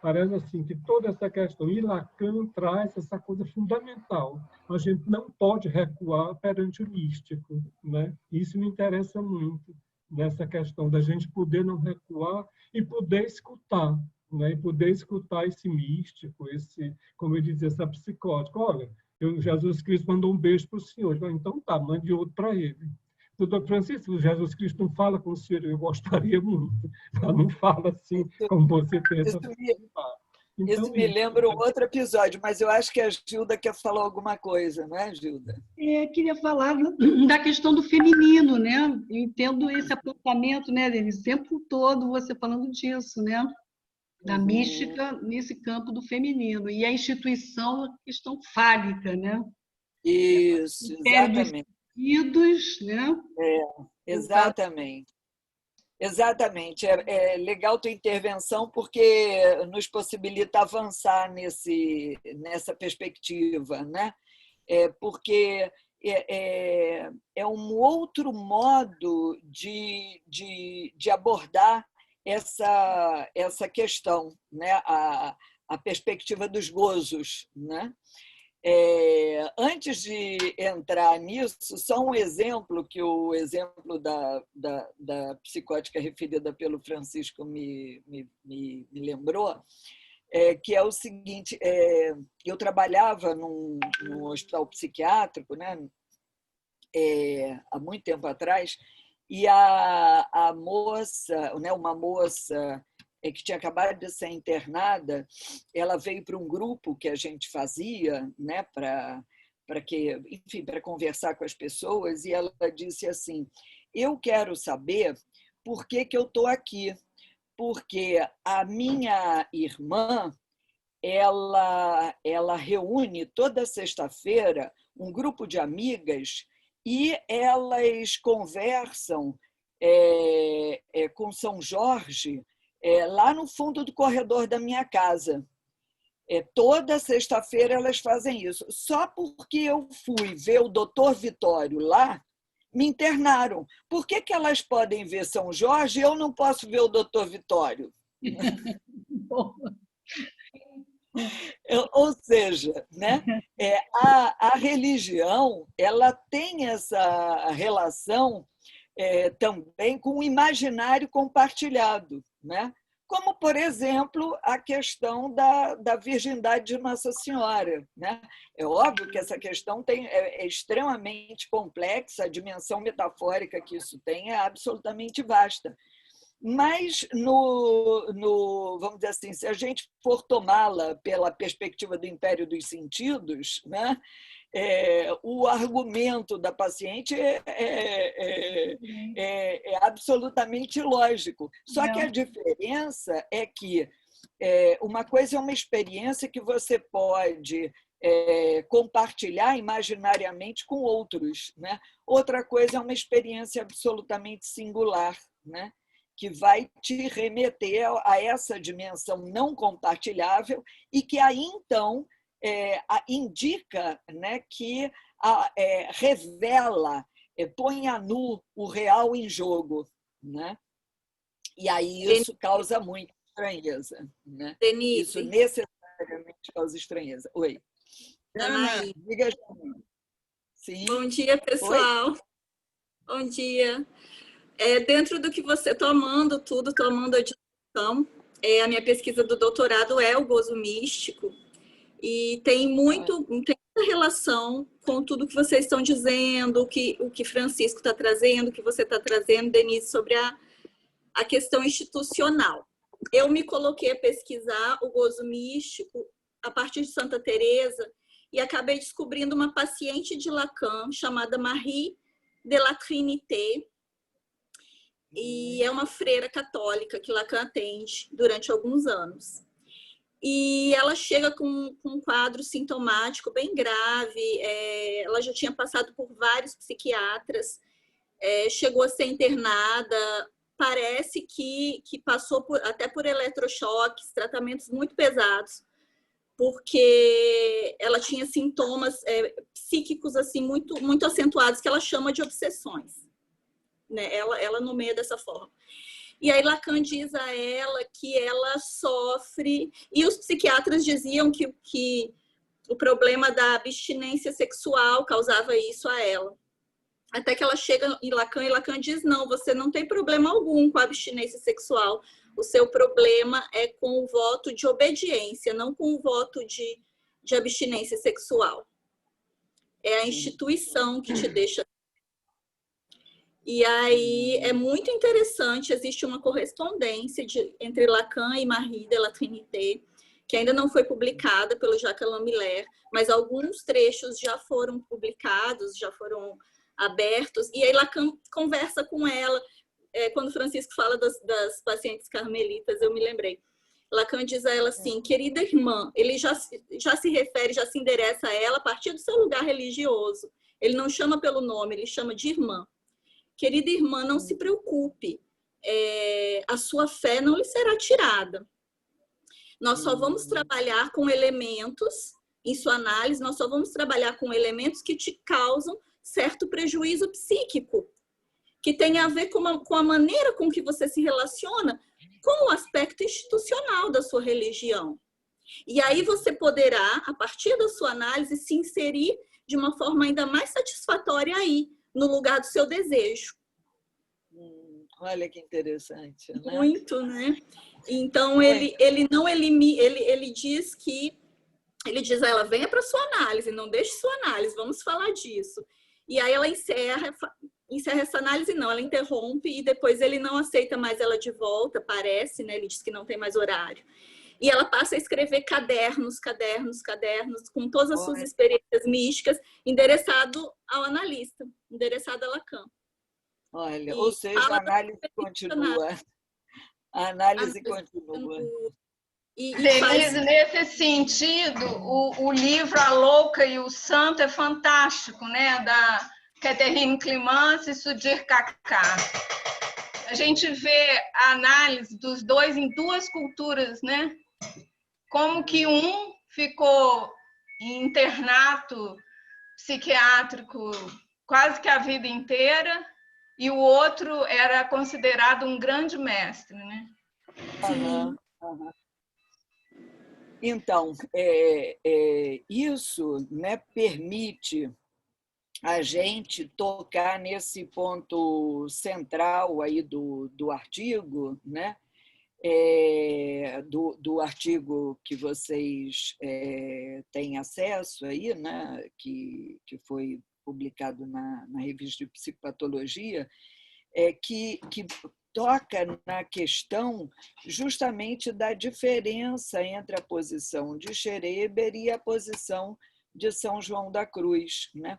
Parece assim que toda essa questão, e Lacan traz essa coisa fundamental. A gente não pode recuar perante o místico, né? Isso me interessa muito, nessa questão da gente poder não recuar e poder escutar, né? E poder escutar esse místico, esse, como eu dizia, essa psicótica. Olha, Jesus Cristo mandou um beijo para o senhor. Então tá, mande outro para ele. Doutor Francisco, Jesus Cristo não fala com o senhor, eu gostaria muito. Ela não fala assim como você pensa. Isso me lembra um outro episódio, mas eu acho que a Gilda quer falar alguma coisa, não é, Gilda? Queria falar da questão do feminino, né? Eu entendo esse apontamento, né, Denise? O tempo todo você falando disso, né? Da mística nesse campo do feminino. E a instituição, a questão fálica, né? Isso, exatamente. Dos né? Exatamente. Exatamente. É legal tua intervenção porque nos possibilita avançar nessa perspectiva, né? Porque é um outro modo de abordar essa questão, né? A perspectiva dos gozos, né? Antes de entrar nisso, só um exemplo, que o exemplo da psicótica referida pelo Francisco me lembrou, que é o seguinte: eu trabalhava num hospital psiquiátrico, né, há muito tempo atrás, e a moça, né, uma moça que tinha acabado de ser internada, ela veio para um grupo que a gente fazia, né, para conversar com as pessoas, e ela disse assim: eu quero saber por que eu estou aqui, porque a minha irmã ela reúne toda sexta-feira um grupo de amigas e elas conversam com São Jorge lá no fundo do corredor da minha casa. Toda sexta-feira elas fazem isso. Só porque eu fui ver o doutor Vitório lá, me internaram. Por que elas podem ver São Jorge e eu não posso ver o doutor Vitório? Ou seja, né, a religião ela tem essa relação também com o imaginário compartilhado, né? Como, por exemplo, a questão da virgindade de Nossa Senhora, né? É óbvio que essa questão é extremamente complexa, a dimensão metafórica que isso tem é absolutamente vasta. Mas, vamos dizer assim, se a gente for tomá-la pela perspectiva do império dos sentidos, né, o argumento da paciente é absolutamente lógico. Só que a diferença é que uma coisa é uma experiência que você pode compartilhar imaginariamente com outros, né? Outra coisa é uma experiência absolutamente singular, né? Que vai te remeter a essa dimensão não compartilhável e que aí, então, indica, né, que revela, põe a nu o real em jogo, né? E aí isso causa muita estranheza, né? Denise. Isso necessariamente causa estranheza. Oi. Ana, diga. Sim. Bom dia, pessoal. Oi. Bom dia. Dentro do que você estou amando tudo, estou amando a discussão. A minha pesquisa do doutorado é o gozo místico e tem muita relação com tudo que vocês estão dizendo, o que Francisco está trazendo, o que você está trazendo, Denise, sobre a questão institucional. Eu me coloquei a pesquisar o gozo místico a partir de Santa Teresa e acabei descobrindo uma paciente de Lacan chamada Marie de la Trinité, e é uma freira católica que Lacan atende durante alguns anos. E ela chega com um quadro sintomático bem grave, ela já tinha passado por vários psiquiatras, chegou a ser internada, parece que passou até por eletrochoques, tratamentos muito pesados, porque ela tinha sintomas psíquicos assim muito acentuados, que ela chama de obsessões, né? Ela nomeia dessa forma. E aí Lacan diz a ela que ela sofre, e os psiquiatras diziam que o problema da abstinência sexual causava isso a ela. Até que ela chega em Lacan, e Lacan diz, não, você não tem problema algum com a abstinência sexual, o seu problema é com o voto de obediência, não com o voto de abstinência sexual. É a instituição que te deixa. E aí é muito interessante, existe uma correspondência entre Lacan e Marie de la Trinité, que ainda não foi publicada pelo Jacques Alain Miller, mas alguns trechos já foram publicados, já foram abertos, e aí Lacan conversa com ela. Quando Francisco fala das pacientes carmelitas, eu me lembrei. Lacan diz a ela assim, querida irmã, ele já se refere, já se endereça a ela a partir do seu lugar religioso. Ele não chama pelo nome, ele chama de irmã. Querida irmã, não se preocupe, a sua fé não lhe será tirada. Nós só vamos trabalhar com elementos, em sua análise, nós só vamos trabalhar com elementos que te causam certo prejuízo psíquico, que tem a ver com a maneira com que você se relaciona com o aspecto institucional da sua religião. E aí você poderá, a partir da sua análise, se inserir de uma forma ainda mais satisfatória aí, no lugar do seu desejo. Olha que interessante, né? Muito, né? Então, ele não elimina, ele diz a ela, venha para sua análise, não deixe sua análise, vamos falar disso. E aí ela encerra essa análise, não, ela interrompe e depois ele não aceita mais ela de volta, parece, né? Ele diz que não tem mais horário. E ela passa a escrever cadernos com todas as suas experiências místicas, endereçado ao analista, endereçado a Lacan. Olha, ou seja, a análise continua. A análise continua. Denise, nesse sentido, o livro A Louca e o Santo é fantástico, né? Da Catherine Clemence e Sudhir Kakar. A gente vê a análise dos dois em duas culturas, né? Como que um ficou em internato psiquiátrico quase que a vida inteira e o outro era considerado um grande mestre, né? Sim. Então, isso, né, permite a gente tocar nesse ponto central aí do artigo, né? Do artigo que vocês têm acesso aí, né? que foi publicado na revista de Psicopatologia, que toca na questão justamente da diferença entre a posição de Schreber e a posição de São João da Cruz, né?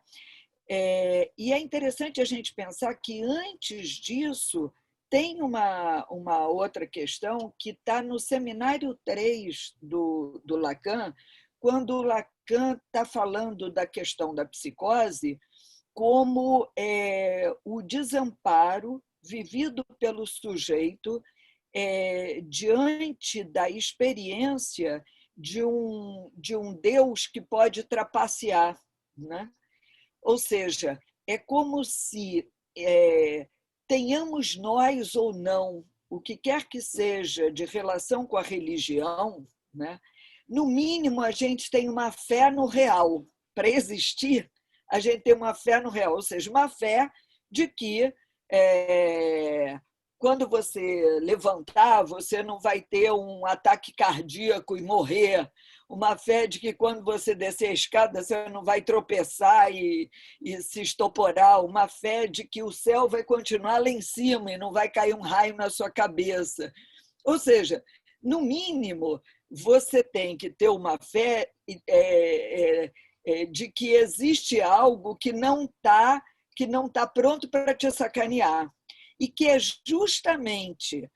E é interessante a gente pensar que antes disso tem uma outra questão que está no seminário 3 do Lacan, quando o Lacan está falando da questão da psicose como o desamparo vivido pelo sujeito diante da experiência de um Deus que pode trapacear, né? Ou seja, é como se tenhamos nós ou não, o que quer que seja de relação com a religião, né? No mínimo, a gente tem uma fé no real. Para existir, a gente tem uma fé no real, ou seja, uma fé de que quando você levantar, você não vai ter um ataque cardíaco e morrer. Uma fé de que quando você descer a escada, você não vai tropeçar e se estoporar. Uma fé de que o céu vai continuar lá em cima e não vai cair um raio na sua cabeça. Ou seja, no mínimo, você tem que ter uma fé de que existe algo que não está pronto para te sacanear. E que é justamente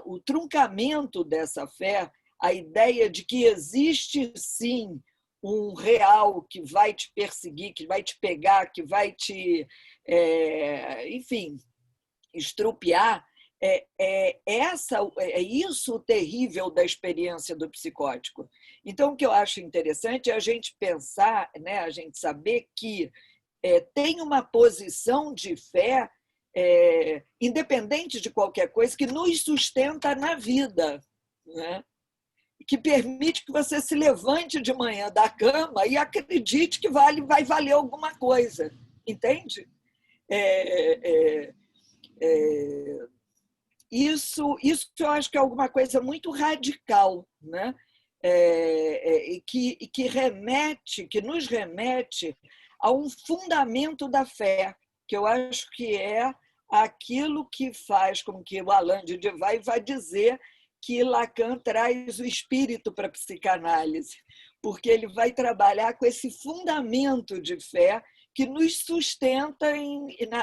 o truncamento dessa fé, a ideia de que existe, sim, um real que vai te perseguir, que vai te pegar, que vai te... enfim, estrupiar, é isso o terrível da experiência do psicótico. Então, o que eu acho interessante é a gente pensar, né, a gente saber que tem uma posição de fé, independente de qualquer coisa, que nos sustenta na vida, né? Que permite que você se levante de manhã da cama e acredite que vai valer alguma coisa, entende? Isso eu acho que é alguma coisa muito radical, né? Que nos remete a um fundamento da fé, que eu acho que é aquilo que faz com que o Alain de Divai vai dizer que Lacan traz o espírito para a psicanálise, porque ele vai trabalhar com esse fundamento de fé que nos sustenta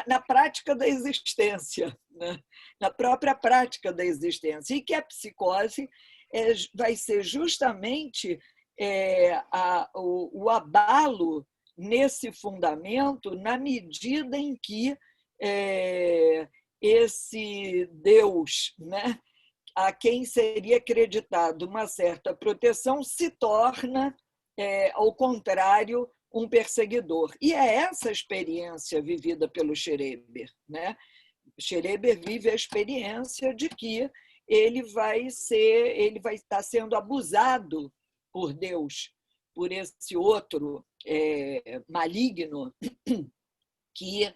na prática da existência, né? Na própria prática da existência, e que a psicose vai ser justamente o abalo nesse fundamento, na medida em que esse Deus, né, a quem seria acreditado uma certa proteção, se torna, ao contrário, um perseguidor. E é essa experiência vivida pelo Schreber, né? Schreber vive a experiência de que ele vai estar sendo abusado por Deus, por esse outro maligno que,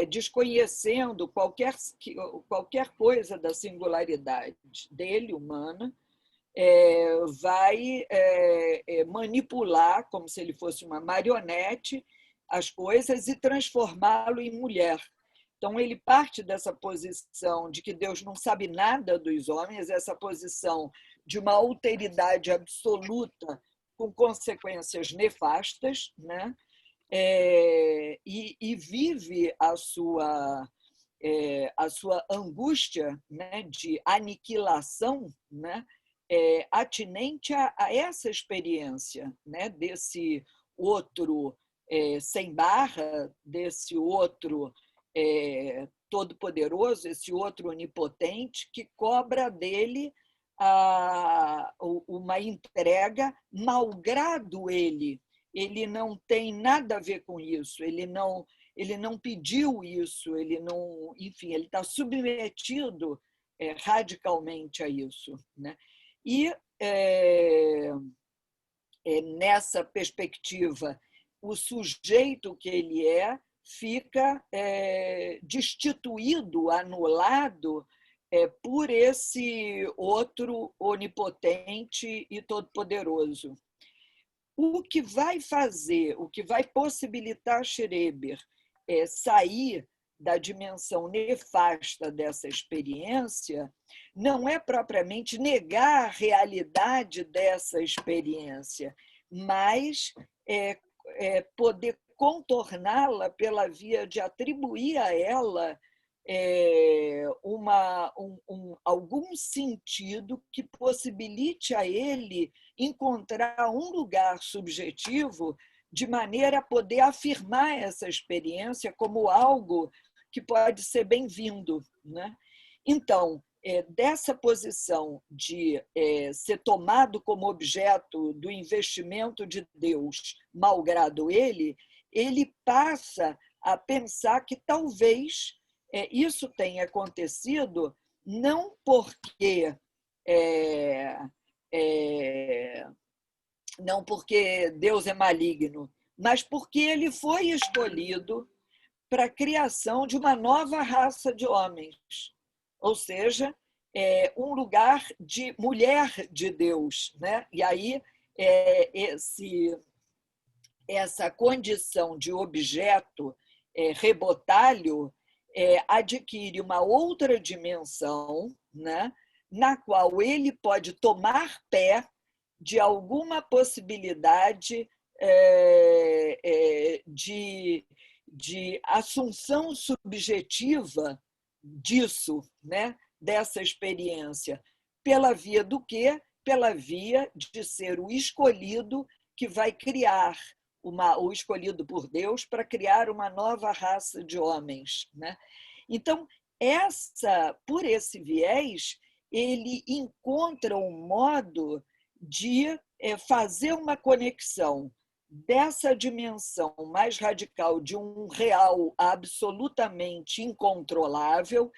desconhecendo qualquer coisa da singularidade dele, humana, vai manipular, como se ele fosse uma marionete, as coisas e transformá-lo em mulher. Então, ele parte dessa posição de que Deus não sabe nada dos homens, essa posição de uma alteridade absoluta com consequências nefastas, né? E vive a sua angústia, né, de aniquilação, né, atinente a essa experiência, né, desse outro sem barra, desse outro todo-poderoso, esse outro onipotente que cobra dele uma entrega, malgrado ele não tem nada a ver com isso, ele não pediu isso, ele está submetido radicalmente a isso, né? E nessa perspectiva, o sujeito que ele fica destituído, anulado por esse outro onipotente e todo-poderoso. O que vai possibilitar Schreber sair da dimensão nefasta dessa experiência não é propriamente negar a realidade dessa experiência, mas poder contorná-la pela via de atribuir a ela algum sentido que possibilite a ele encontrar um lugar subjetivo de maneira a poder afirmar essa experiência como algo que pode ser bem-vindo, né? Então, dessa posição de ser tomado como objeto do investimento de Deus, malgrado ele passa a pensar que talvez isso tenha acontecido não porque Deus é maligno, mas porque ele foi escolhido para a criação de uma nova raça de homens, ou seja, um lugar de mulher de Deus, né? E aí essa condição de objeto rebotalho adquire uma outra dimensão, né? Na qual ele pode tomar pé de alguma possibilidade de assunção subjetiva disso, né? Dessa experiência, pela via do quê? Pela via de ser o escolhido que vai criar o escolhido por Deus para criar uma nova raça de homens, né? Então, por esse viés, ele encontra um modo de fazer uma conexão dessa dimensão mais radical de um real absolutamente incontrolável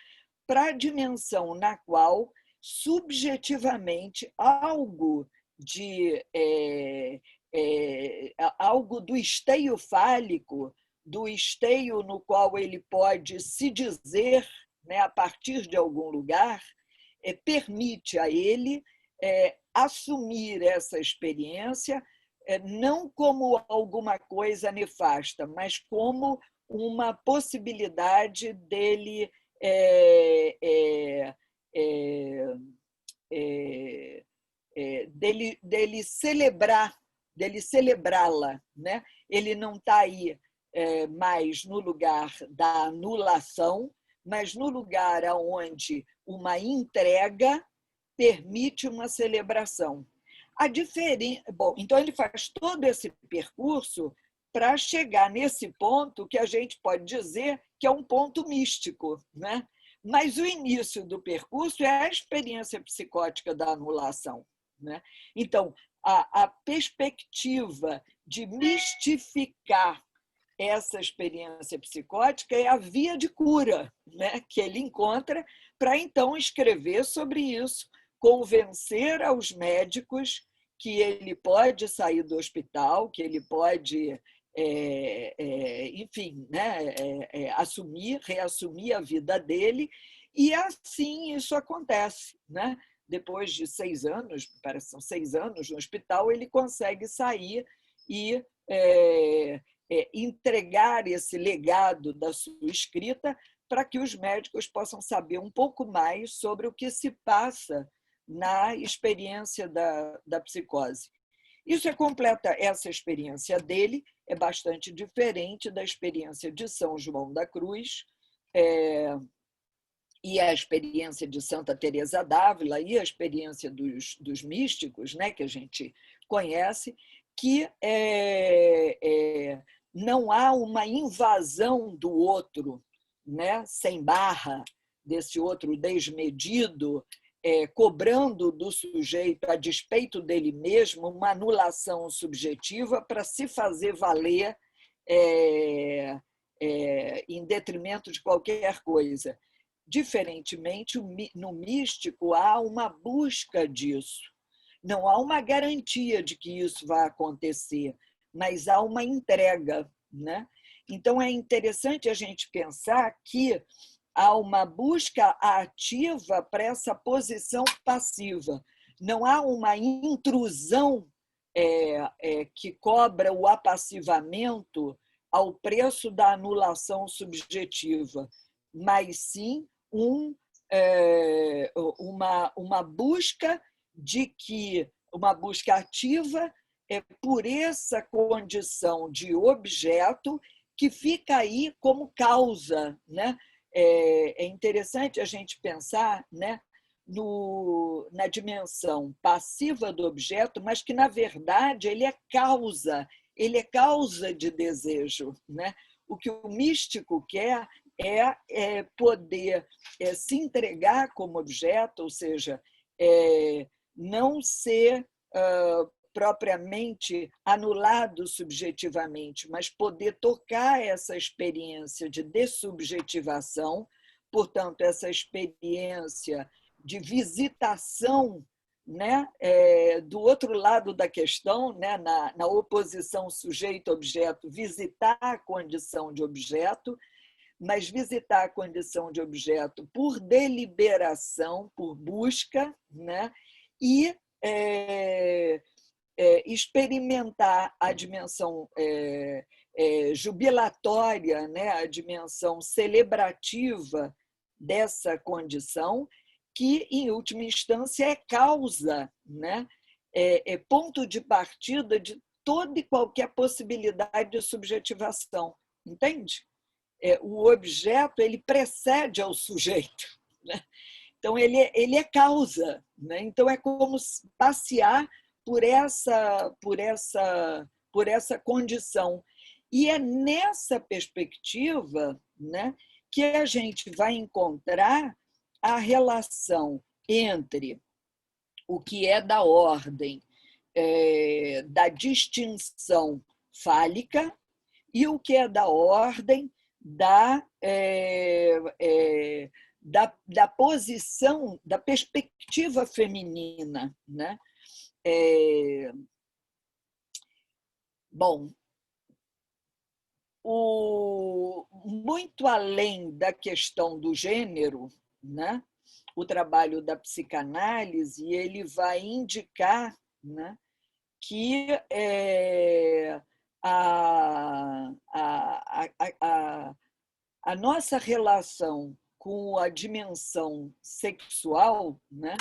para a dimensão na qual, subjetivamente, algo do esteio fálico, do esteio no qual ele pode se dizer, né, a partir de algum lugar, permite a ele assumir essa experiência não como alguma coisa nefasta, mas como uma possibilidade dele dele celebrá-la, né? Ele não está aí mais no lugar da anulação, mas no lugar onde uma entrega permite uma celebração. Bom, então ele faz todo esse percurso para chegar nesse ponto que a gente pode dizer que é um ponto místico, né? Mas o início do percurso é a experiência psicótica da anulação, né? Então, a perspectiva de mistificar essa experiência psicótica é a via de cura, né, que ele encontra para então escrever sobre isso, convencer aos médicos que ele pode sair do hospital, que ele pode, enfim, né, reassumir a vida dele, e assim isso acontece, né? Depois de 6 anos, parece que são 6 anos no hospital, ele consegue sair e entregar esse legado da sua escrita para que os médicos possam saber um pouco mais sobre o que se passa na experiência da psicose. Isso completa essa experiência dele, é bastante diferente da experiência de São João da Cruz, e a experiência de Santa Teresa d'Ávila e a experiência dos místicos, né, que a gente conhece, que não há uma invasão do outro, né, sem barra, desse outro desmedido, cobrando do sujeito, a despeito dele mesmo, uma anulação subjetiva para se fazer valer em detrimento de qualquer coisa. Diferentemente, no místico, há uma busca disso. Não há uma garantia de que isso vai acontecer, mas há uma entrega, né? Então, é interessante a gente pensar que há uma busca ativa para essa posição passiva. Não há uma intrusão que cobra o apassivamento ao preço da anulação subjetiva, mas sim uma busca uma busca ativa por essa condição de objeto que fica aí como causa, né? É interessante a gente pensar, né, na dimensão passiva do objeto, mas que, na verdade, ele é causa de desejo, né? O que o místico quer é poder se entregar como objeto, ou seja, não ser propriamente anulado subjetivamente, mas poder tocar essa experiência de dessubjetivação, portanto, essa experiência de visitação, né, do outro lado da questão, né, na oposição sujeito-objeto, visitar a condição de objeto, mas visitar a condição de objeto por deliberação, por busca, né, e experimentar a dimensão jubilatória, né, a dimensão celebrativa dessa condição, que, em última instância, é causa, né, é ponto de partida de toda e qualquer possibilidade de subjetivação. Entende? O objeto ele precede ao sujeito, né? Então, ele é causa, né? Então, é como passear por essa condição. E é nessa perspectiva, né, que a gente vai encontrar a relação entre o que é da ordem da distinção fálica e o que é da ordem da posição, da perspectiva feminina, né? Bom, muito além da questão do gênero, né? O trabalho da psicanálise ele vai indicar, né, que a nossa relação com a dimensão sexual, né?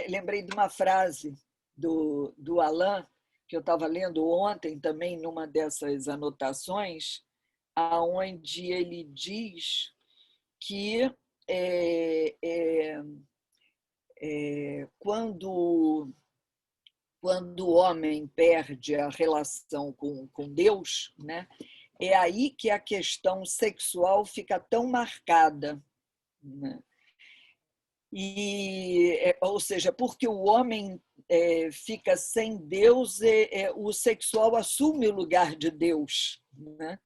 Lembrei de uma frase do Alain, que eu estava lendo ontem também numa dessas anotações, onde ele diz que quando o homem perde a relação com Deus, né, é aí que a questão sexual fica tão marcada, né? Ou seja, porque o homem fica sem Deus, o sexual assume o lugar de Deus, né?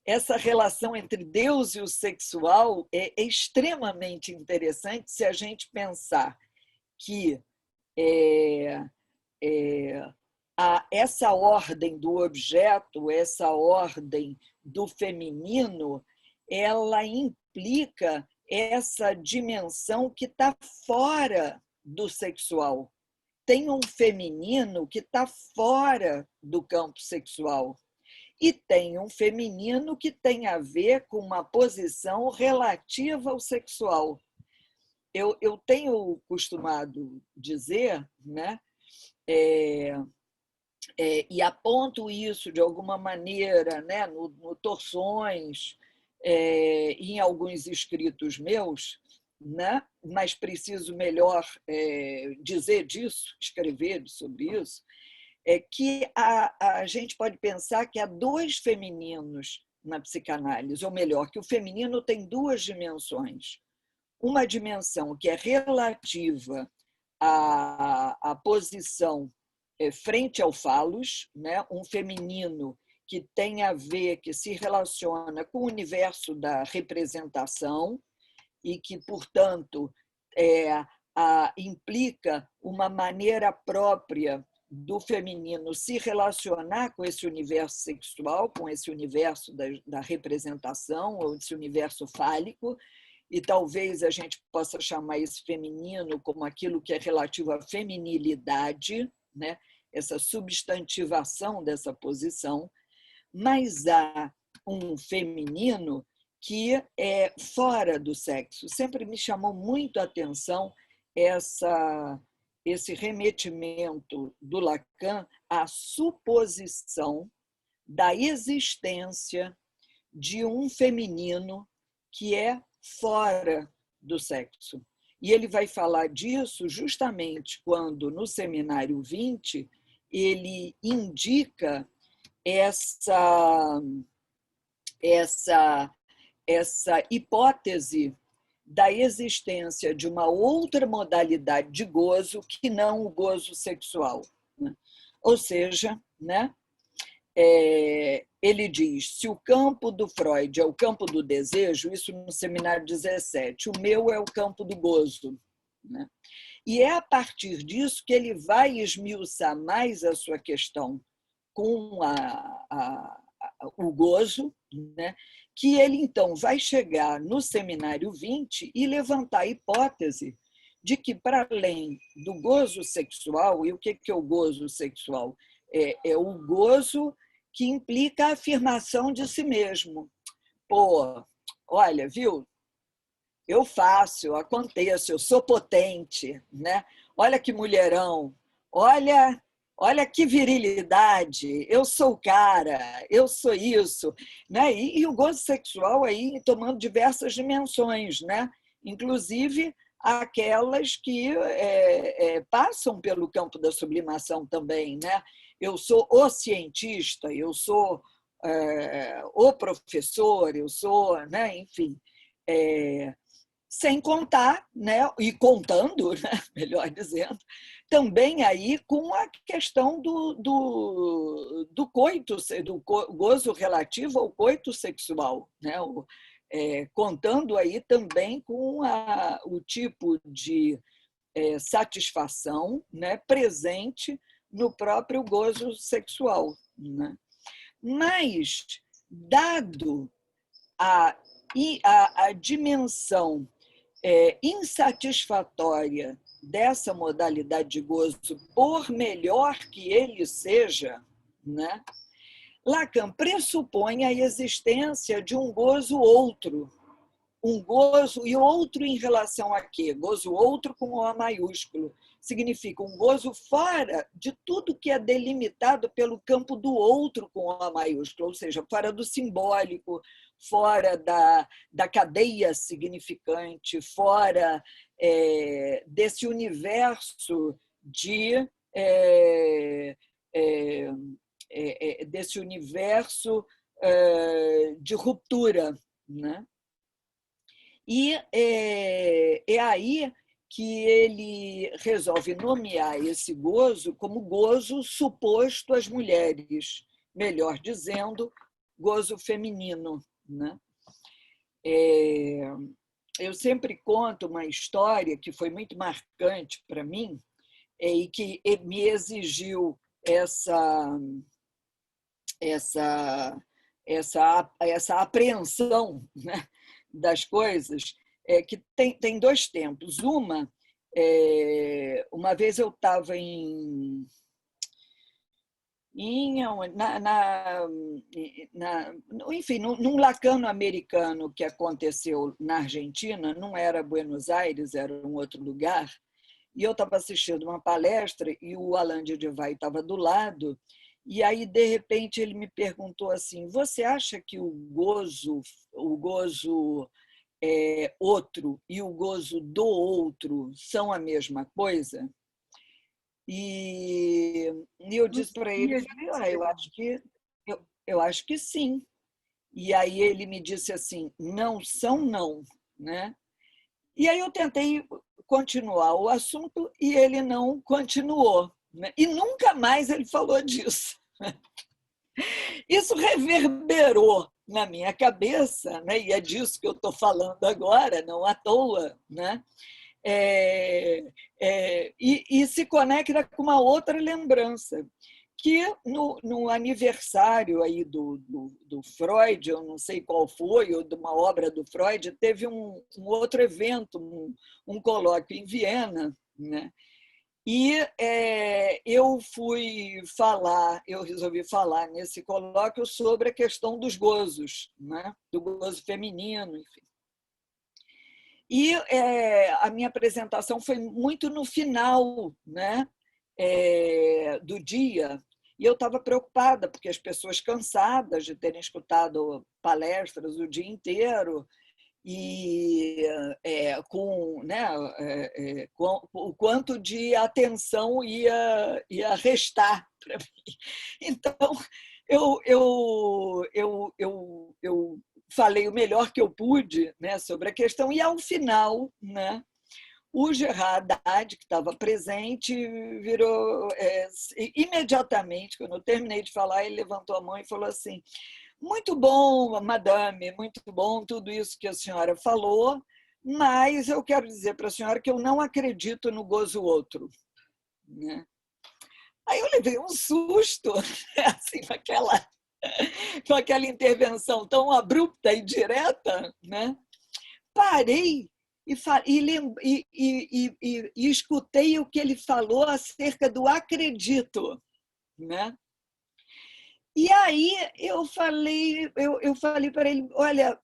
Essa relação entre Deus e o sexual é extremamente interessante se a gente pensar que essa ordem do objeto, essa ordem do feminino, ela implica essa dimensão que está fora do sexual. Tem um feminino que está fora do campo sexual. E tem um feminino que tem a ver com uma posição relativa ao sexual. Eu tenho costumado dizer, né, e aponto isso de alguma maneira, né, no Torções, em alguns escritos meus, né, mas preciso melhor dizer disso, escrever sobre isso, que a gente pode pensar que há dois femininos na psicanálise, ou melhor, que o feminino tem duas dimensões. Uma dimensão que é relativa à posição frente ao falos, né? Um feminino que tem a ver, que se relaciona com o universo da representação e que, portanto, implica uma maneira própria do feminino se relacionar com esse universo sexual, com esse universo da representação, ou esse universo fálico, e talvez a gente possa chamar esse feminino como aquilo que é relativo à feminilidade, né? Essa substantivação dessa posição, mas há um feminino que é fora do sexo. Sempre me chamou muito a atenção esse remetimento do Lacan à suposição da existência de um feminino que é fora do sexo. E ele vai falar disso justamente quando, no Seminário 20, ele indica essa hipótese da existência de uma outra modalidade de gozo que não o gozo sexual, né? Ou seja, né, ele diz, se o campo do Freud é o campo do desejo, isso no Seminário 17, o meu é o campo do gozo, né? E é a partir disso que ele vai esmiuçar mais a sua questão com o gozo, né? Que ele, então, vai chegar no Seminário 20 e levantar a hipótese de que, para além do gozo sexual, e o que é o gozo sexual? É o gozo que implica a afirmação de si mesmo. Pô, olha, viu? Eu faço, eu aconteço, eu sou potente, né? Olha que mulherão, olha que virilidade, eu sou o cara, eu sou isso, né? E o gozo sexual aí tomando diversas dimensões, né? Inclusive aquelas que passam pelo campo da sublimação também, né? Eu sou o cientista, eu sou o professor, eu sou, né? Enfim, sem contar, né? E contando, né? Melhor dizendo, também aí com a questão do coito, do gozo relativo ao coito sexual, né? Contando aí também com o tipo de satisfação, né? Presente no próprio gozo sexual, né? Mas, dado a dimensão insatisfatória dessa modalidade de gozo, por melhor que ele seja, né? Lacan pressupõe a existência de um gozo outro. Um gozo, e outro em relação a quê? Gozo outro com O maiúsculo. Significa um gozo fora de tudo que é delimitado pelo campo do outro com O maiúsculo, ou seja, fora do simbólico, fora da cadeia significante, fora desse universo de ruptura, né? E é aí que ele resolve nomear esse gozo como gozo suposto às mulheres, melhor dizendo, gozo feminino, né? Eu sempre conto uma história que foi muito marcante para mim e que me exigiu essa apreensão, né, das coisas, que tem dois tempos. Uma vez eu estava enfim, num lacano americano que aconteceu na Argentina, não era Buenos Aires, era um outro lugar, e eu estava assistindo uma palestra e o Alain de Divay estava do lado, e aí, de repente, ele me perguntou assim: você acha que o gozo outro e o gozo do outro são a mesma coisa? E eu disse para ele, eu acho que sim. E aí ele me disse assim: não são, não, né? E aí eu tentei continuar o assunto e ele não continuou, né? E nunca mais ele falou disso. Isso reverberou na minha cabeça, né? E é disso que eu estou falando agora, não à toa, né? E se conecta com uma outra lembrança, que no aniversário aí do Freud, eu não sei qual foi, ou de uma obra do Freud, teve um outro evento, um colóquio em Viena, né? E eu resolvi falar nesse colóquio sobre a questão dos gozos, né? Do gozo feminino, enfim. E a minha apresentação foi muito no final, né, do dia, e eu estava preocupada, porque as pessoas cansadas de terem escutado palestras o dia inteiro, e com o quanto de atenção ia restar para mim. Então, eu falei o melhor que eu pude, né, sobre a questão, e ao final, né, o Gerard Haddad, que estava presente, virou imediatamente, quando eu terminei de falar, ele levantou a mão e falou assim: muito bom, madame, muito bom tudo isso que a senhora falou, mas eu quero dizer para a senhora que eu não acredito no gozo outro, né? Aí eu levei um susto, assim, com aquela intervenção tão abrupta e direta, né? Parei e escutei o que ele falou acerca do acredito, né? E aí eu falei para ele: olha,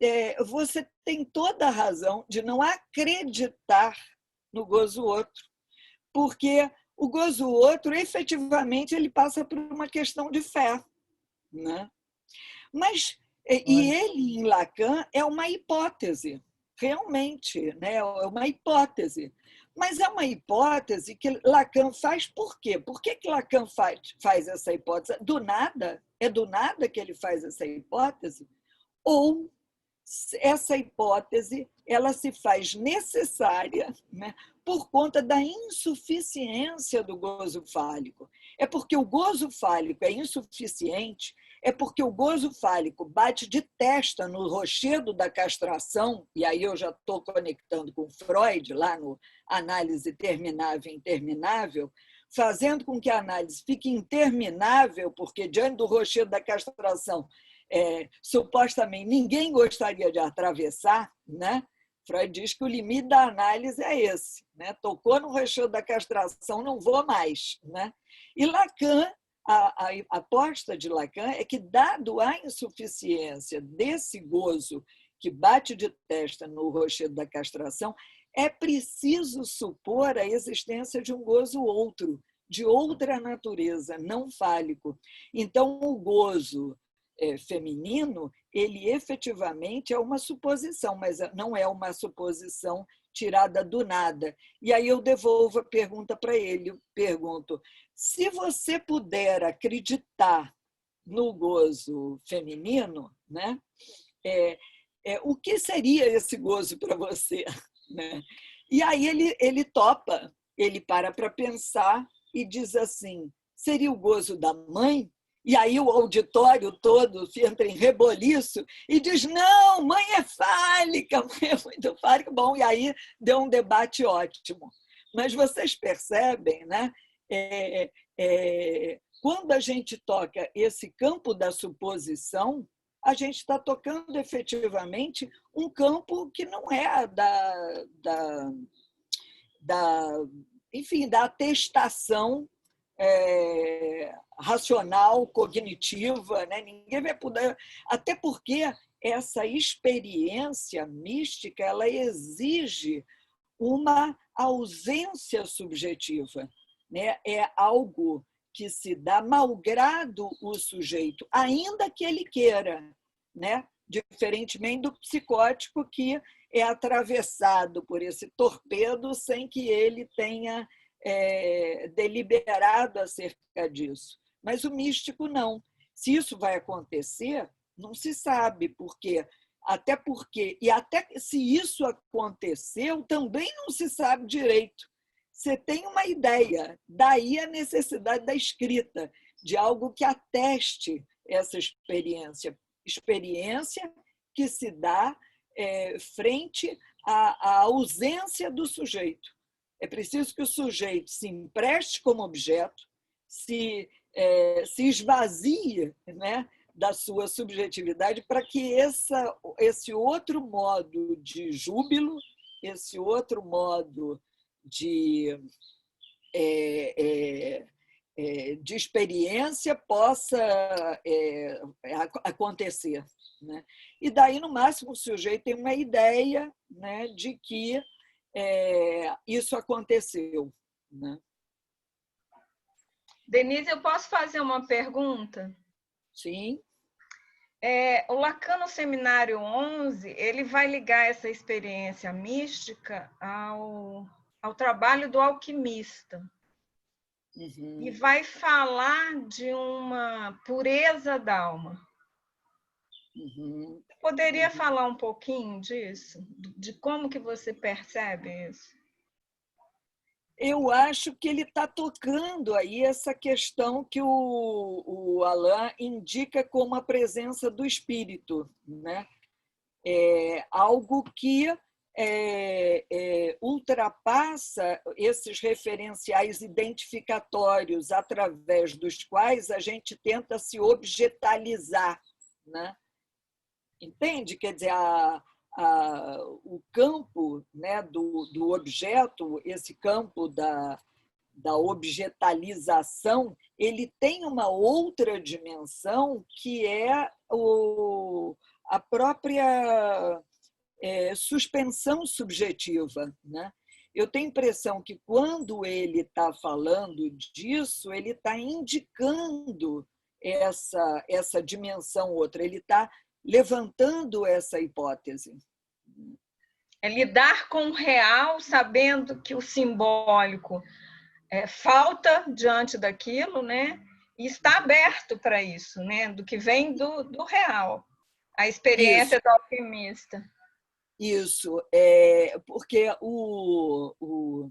você tem toda a razão de não acreditar no gozo outro, porque o gozo outro, efetivamente, ele passa por uma questão de fé, né? Mas, e ele, em Lacan, é uma hipótese, realmente, né? É uma hipótese, Mas é uma hipótese que Lacan faz por quê? Por que Lacan faz essa hipótese? Do nada? É do nada que ele faz essa hipótese? Ou essa hipótese ela se faz necessária, né, por conta da insuficiência do gozo fálico. É porque o gozo fálico é insuficiente, é porque o gozo fálico bate de testa no rochedo da castração, e aí eu já estou conectando com Freud, lá no Análise Terminável e Interminável, fazendo com que a análise fique interminável, porque diante do rochedo da castração, supostamente ninguém gostaria de atravessar, né? Freud diz que o limite da análise é esse, né? Tocou no rochedo da castração, não vou mais, né? E Lacan, a aposta de Lacan é que, dado a insuficiência desse gozo que bate de testa no rochedo da castração, é preciso supor a existência de um gozo outro, de outra natureza, não fálico. Então, o gozo feminino, ele efetivamente é uma suposição, mas não é uma suposição tirada do nada. E aí eu devolvo a pergunta para ele, pergunto, se você puder acreditar no gozo feminino, né, o que seria esse gozo para você? Né? E aí ele topa, ele para pensar e diz assim, seria o gozo da mãe? E aí o auditório todo entra em reboliço e diz, não, mãe é fálica, mãe é muito fálica. Bom, e aí deu um debate ótimo. Mas vocês percebem, né? Quando a gente toca esse campo da suposição, a gente está tocando efetivamente um campo que não é da atestação racional, cognitiva, né? Ninguém vai poder, até porque essa experiência mística ela exige uma ausência subjetiva, né? É algo que se dá malgrado o sujeito, ainda que ele queira, né? Diferentemente do psicótico que é atravessado por esse torpedo sem que ele tenha deliberado acerca disso. Mas o místico não. Se isso vai acontecer, não se sabe por quê. Até se isso aconteceu, também não se sabe direito. Você tem uma ideia, daí a necessidade da escrita, de algo que ateste essa experiência. Experiência que se dá frente à ausência do sujeito. É preciso que o sujeito se empreste como objeto, se esvazie, né, da sua subjetividade para que esse outro modo de júbilo, esse outro modo de experiência possa acontecer. Né? E daí, no máximo, o sujeito tem uma ideia, né, de que isso aconteceu. Né? Denise, eu posso fazer uma pergunta? Sim. O Lacan, no Seminário 11, ele vai ligar essa experiência mística ao trabalho do alquimista. Uhum. E vai falar de uma pureza da alma. Uhum. Poderia falar um pouquinho disso? De como que você percebe isso? Eu acho que ele está tocando aí essa questão que o Alain indica como a presença do espírito, né? Algo que ultrapassa esses referenciais identificatórios através dos quais a gente tenta se objetalizar, né? Entende? Quer dizer, o campo, né, do objeto, esse campo da objetalização, ele tem uma outra dimensão que é a própria suspensão subjetiva. Né? Eu tenho a impressão que, quando ele está falando disso, ele está indicando essa dimensão outra, ele está levantando essa hipótese. É lidar com o real, sabendo que o simbólico falta diante daquilo, né? E está aberto para isso, né? Do que vem do real. A experiência Isso. do alquimista. Isso, porque o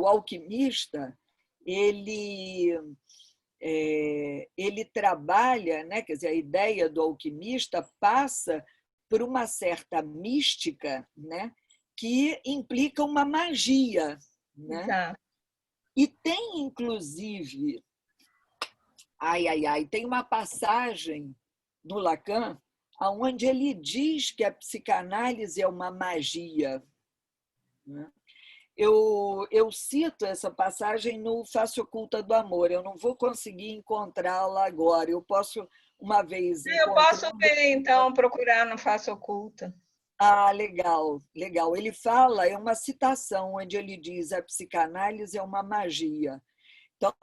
alquimista, ele trabalha, né? Quer dizer, a ideia do alquimista passa por uma certa mística, né? Que implica uma magia, né? Exato. E tem, inclusive, tem uma passagem no Lacan onde ele diz que a psicanálise é uma magia, né? Eu cito essa passagem no Face Oculta do Amor. Eu não vou conseguir encontrá-la agora. Eu posso, uma vez Eu posso ver, então, procurar no Face Oculta. Ah, legal, legal. Ele fala, é uma citação onde ele diz a psicanálise é uma magia. Então,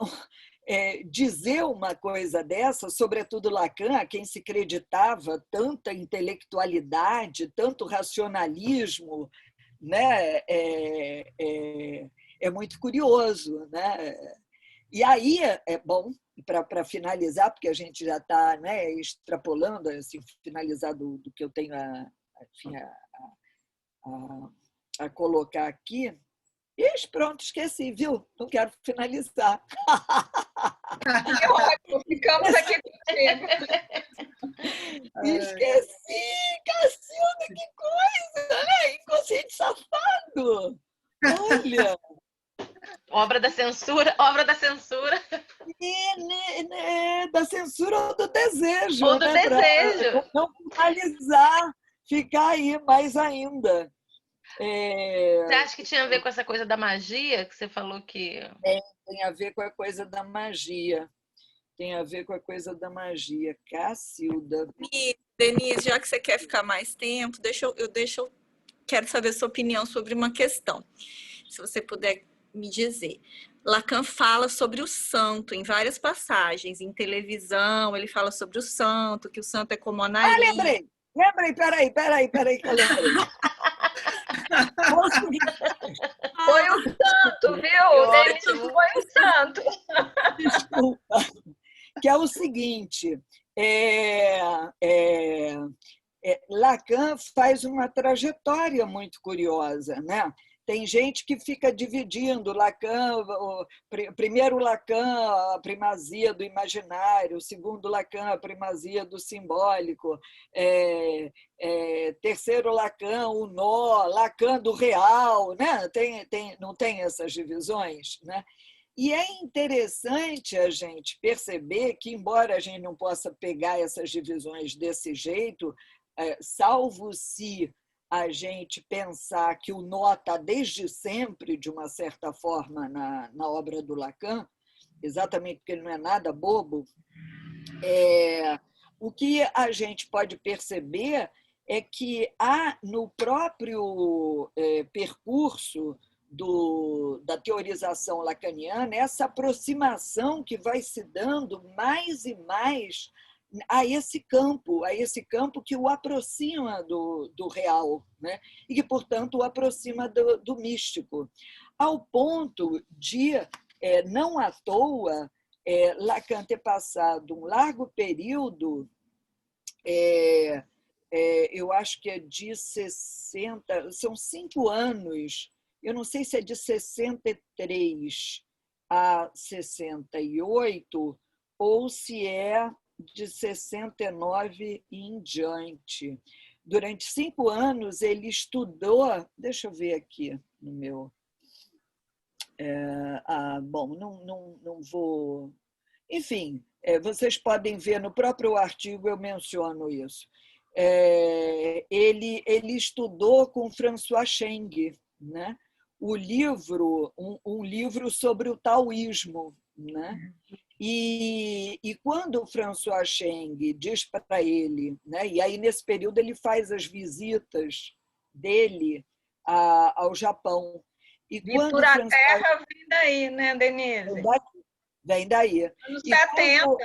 dizer uma coisa dessa, sobretudo Lacan, a quem se acreditava tanta intelectualidade, tanto racionalismo, né? É muito curioso, né? E aí, bom, para finalizar, porque a gente já está, né, extrapolando, assim, finalizar do que eu tenho a colocar aqui. E pronto, esqueci, viu? Não quero finalizar. Que ótimo, ficamos aqui contigo. Esqueci, Cacilda, que coisa, né? Inconsciente safado. Olha. Obra da censura, obra da censura. Da censura ou do desejo. Ou do né? desejo. Pra não finalizar, ficar aí mais ainda. Você acha que tinha a ver com essa coisa da magia que você falou que... Tem a ver com a coisa da magia. Tem a ver com a coisa da magia. Cacilda. Denise, já que você quer ficar mais tempo, quero saber a sua opinião sobre uma questão. Se você puder me dizer. Lacan fala sobre o santo em várias passagens. Em televisão, ele fala sobre o santo, que o santo é como Analisa. Lembrei, peraí, que eu lembrei. Foi o santo, viu? Denise foi o santo. Desculpa. Que é o seguinte, Lacan faz uma trajetória muito curiosa, né? Tem gente que fica dividindo Lacan, primeiro Lacan, a primazia do imaginário, segundo Lacan, a primazia do simbólico, terceiro Lacan, o nó, Lacan do real, né? Não tem essas divisões, né? E é interessante a gente perceber que, embora a gente não possa pegar essas divisões desse jeito, salvo se a gente pensar que o nó está desde sempre, de uma certa forma, na obra do Lacan, exatamente porque ele não é nada bobo, o que a gente pode perceber é que há no próprio percurso da teorização lacaniana essa aproximação que vai se dando mais e mais a esse campo que o aproxima do real, né? E que, portanto, o aproxima do místico, ao ponto de, não à toa, Lacan ter passado um largo período, eu acho que é de 60, são 5 anos, eu não sei se é de 63 a 68, ou se é de 69 em diante. Durante 5 anos, ele estudou... Deixa eu ver aqui no meu... bom, não vou... Enfim, vocês podem ver no próprio artigo, eu menciono isso. Ele estudou com François Cheng, né? O livro, um livro sobre o taoísmo, né? E quando o François Cheng diz para ele, né? E aí nesse período ele faz as visitas dele ao Japão. E quando a Terra vem daí, né, Denise? Vem daí. Anos 70.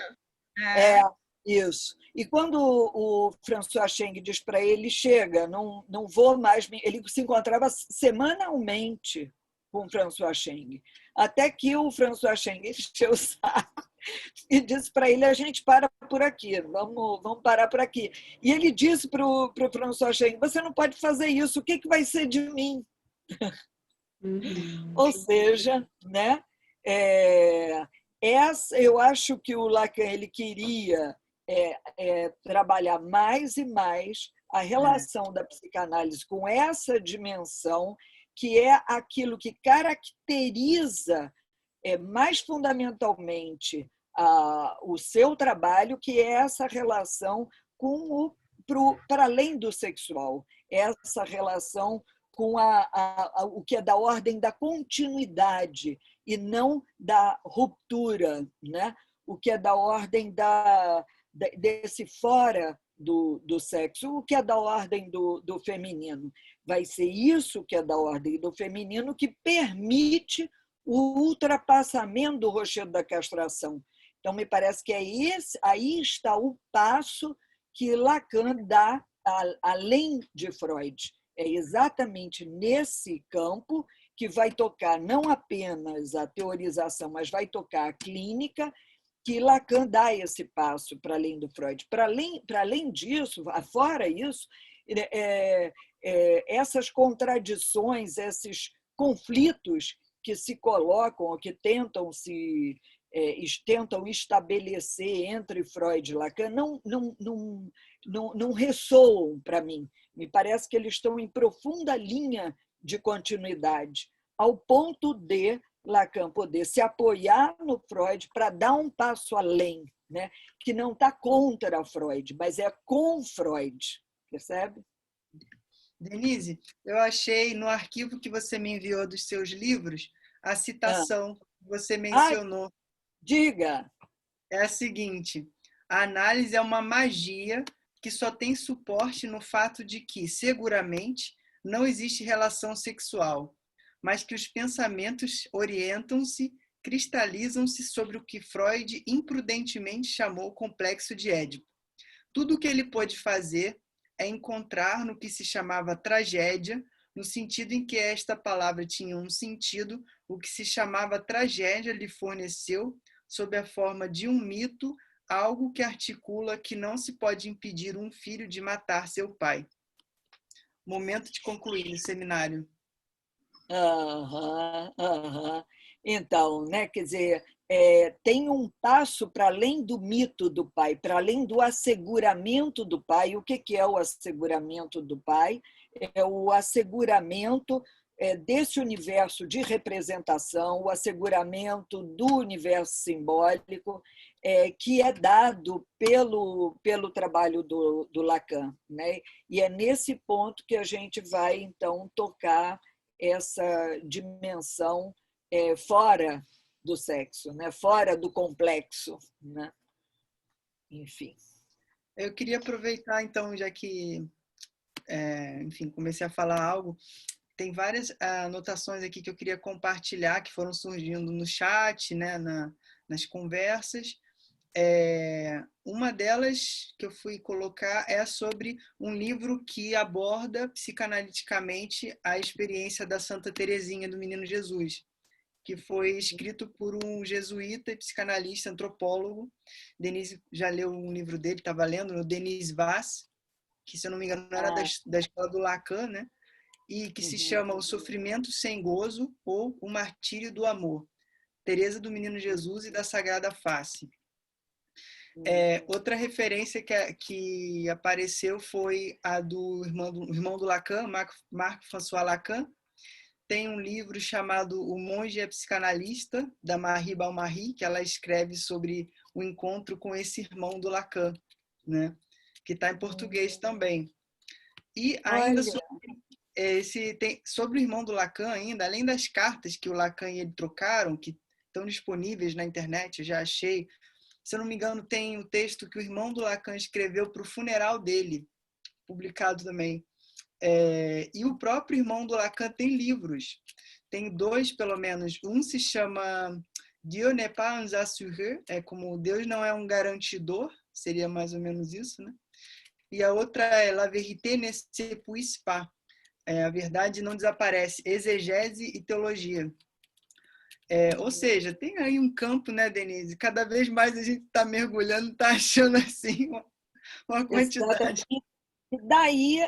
Isso. E quando o François Cheng diz para ele, chega, não vou mais... Ele se encontrava semanalmente com o François Cheng, até que o François Cheng encheu o saco e disse para ele, a gente para por aqui, vamos parar por aqui. E ele disse para o François Cheng, você não pode fazer isso, o que vai ser de mim? Ou seja, né? Eu acho que o Lacan ele queria trabalhar mais e mais a relação da psicanálise com essa dimensão, que é aquilo que caracteriza mais fundamentalmente o seu trabalho, que é essa relação com para além do sexual, essa relação com o que é da ordem da continuidade e não da ruptura, né? O que é da ordem desse fora do sexo, o que é da ordem do feminino. Vai ser isso que é da ordem do feminino que permite o ultrapassamento do rochedo da castração. Então, me parece que aí está o passo que Lacan dá além de Freud. É exatamente nesse campo que vai tocar não apenas a teorização, mas vai tocar a clínica, que Lacan dá esse passo para além do Freud. Para além disso, fora isso, essas contradições, esses conflitos que se colocam, ou que tentam estabelecer entre Freud e Lacan, não ressoam para mim. Me parece que eles estão em profunda linha de continuidade, ao ponto de Lacan poder se apoiar no Freud para dar um passo além, né? Que não está contra Freud, mas é com Freud, percebe? Denise, eu achei no arquivo que você me enviou dos seus livros a citação que você mencionou. Diga. É a seguinte: a análise é uma magia que só tem suporte no fato de que, seguramente, não existe relação sexual, mas que os pensamentos orientam-se, cristalizam-se sobre o que Freud imprudentemente chamou complexo de Édipo. Tudo o que ele pôde fazer é encontrar no que se chamava tragédia, no sentido em que esta palavra tinha um sentido, o que se chamava tragédia lhe forneceu, sob a forma de um mito, algo que articula que não se pode impedir um filho de matar seu pai. Momento de concluir o seminário. Então, né, quer dizer, tem um passo para além do mito do pai, para além do asseguramento do pai. O que é o asseguramento do pai? É o asseguramento desse universo de representação, o asseguramento do universo simbólico, que é dado pelo trabalho do Lacan, né? E é nesse ponto que a gente vai, então, tocar essa dimensão fora do sexo, né? Fora do complexo, né? Enfim. Eu queria aproveitar, então, já que enfim, comecei a falar algo, tem várias anotações aqui que eu queria compartilhar, que foram surgindo no chat, né, nas conversas. Uma delas que eu fui colocar é sobre um livro que aborda psicanaliticamente a experiência da Santa Teresinha do Menino Jesus, que foi escrito por um jesuíta e psicanalista, antropólogo. Denise já leu um livro dele, estava lendo, o Denis Vaz, que, se eu não me engano, era da escola do Lacan, né? E que se chama O Sofrimento Sem Gozo ou O Martírio do Amor, Teresa do Menino Jesus e da Sagrada Face. Outra referência que apareceu foi a do irmão do Lacan, Marc-François Lacan. Tem um livro chamado O Monge é Psicanalista, da Marie Balmarie, que ela escreve sobre o encontro com esse irmão do Lacan, né? Que está em português também. E ainda sobre o irmão do Lacan, ainda, além das cartas que o Lacan e ele trocaram, que estão disponíveis na internet, eu já achei. Se eu não me engano, tem um texto que o irmão do Lacan escreveu para o funeral dele, publicado também. E o próprio irmão do Lacan tem livros. Tem dois, pelo menos. Um se chama Dieu n'est pas un assureur, como Deus não é um garantidor, seria mais ou menos isso, né? E a outra é La vérité ne s'épuise pas, a verdade não desaparece, exegese e teologia. Ou seja, tem aí um campo, né, Denise? Cada vez mais a gente está mergulhando, está achando assim uma quantidade. E daí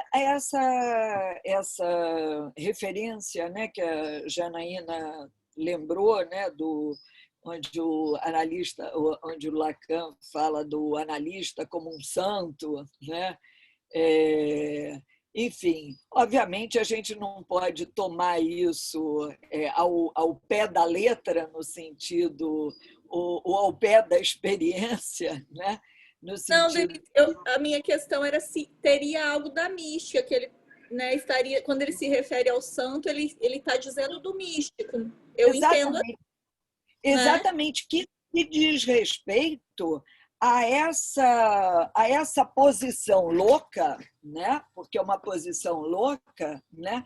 essa referência, né, que a Janaína lembrou, né, onde o Lacan fala do analista como um santo, né? Enfim, obviamente a gente não pode tomar isso ao pé da letra, no sentido, ou ao pé da experiência, né? No sentido... Não, a minha questão era se teria algo da mística, que ele, né, estaria, quando ele se refere ao santo, ele está dizendo do místico. Eu entendo. Exatamente, que diz respeito a essa posição louca, né? Porque é uma posição louca, né?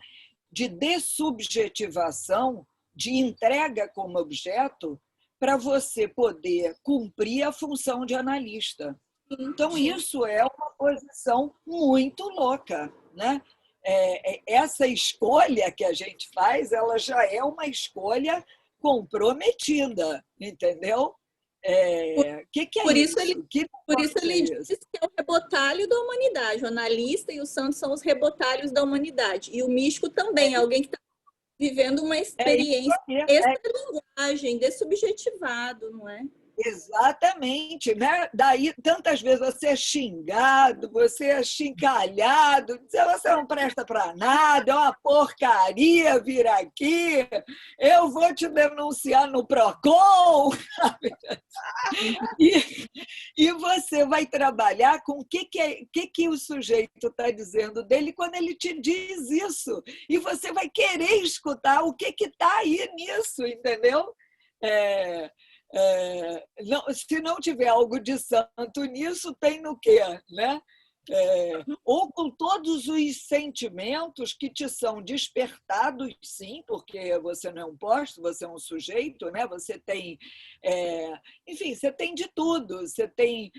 De dessubjetivação, de entrega como objeto, para você poder cumprir a função de analista. Então, isso é uma posição muito louca, né? Essa escolha que a gente faz, ela já é uma escolha comprometida, entendeu? Que é por isso? Por isso ele diz que é o rebotalho da humanidade. O analista e o santo são os rebotalhos da humanidade. E o místico também, alguém que está vivendo uma experiência extra-linguagem, dessubjetivado, não é? Exatamente, né? Daí, tantas vezes você é xingado, você é chincalhado, você não presta para nada, é uma porcaria vir aqui, eu vou te denunciar no PROCON. E você vai trabalhar com o que o sujeito está dizendo dele quando ele te diz isso. E você vai querer escutar o que está aí nisso, entendeu? Se não tiver algo de santo nisso, tem no quê? Né? Ou com todos os sentimentos que te são despertados, sim, porque você não é um posto, você é um sujeito, né? Você tem, enfim, você tem de tudo. Você tem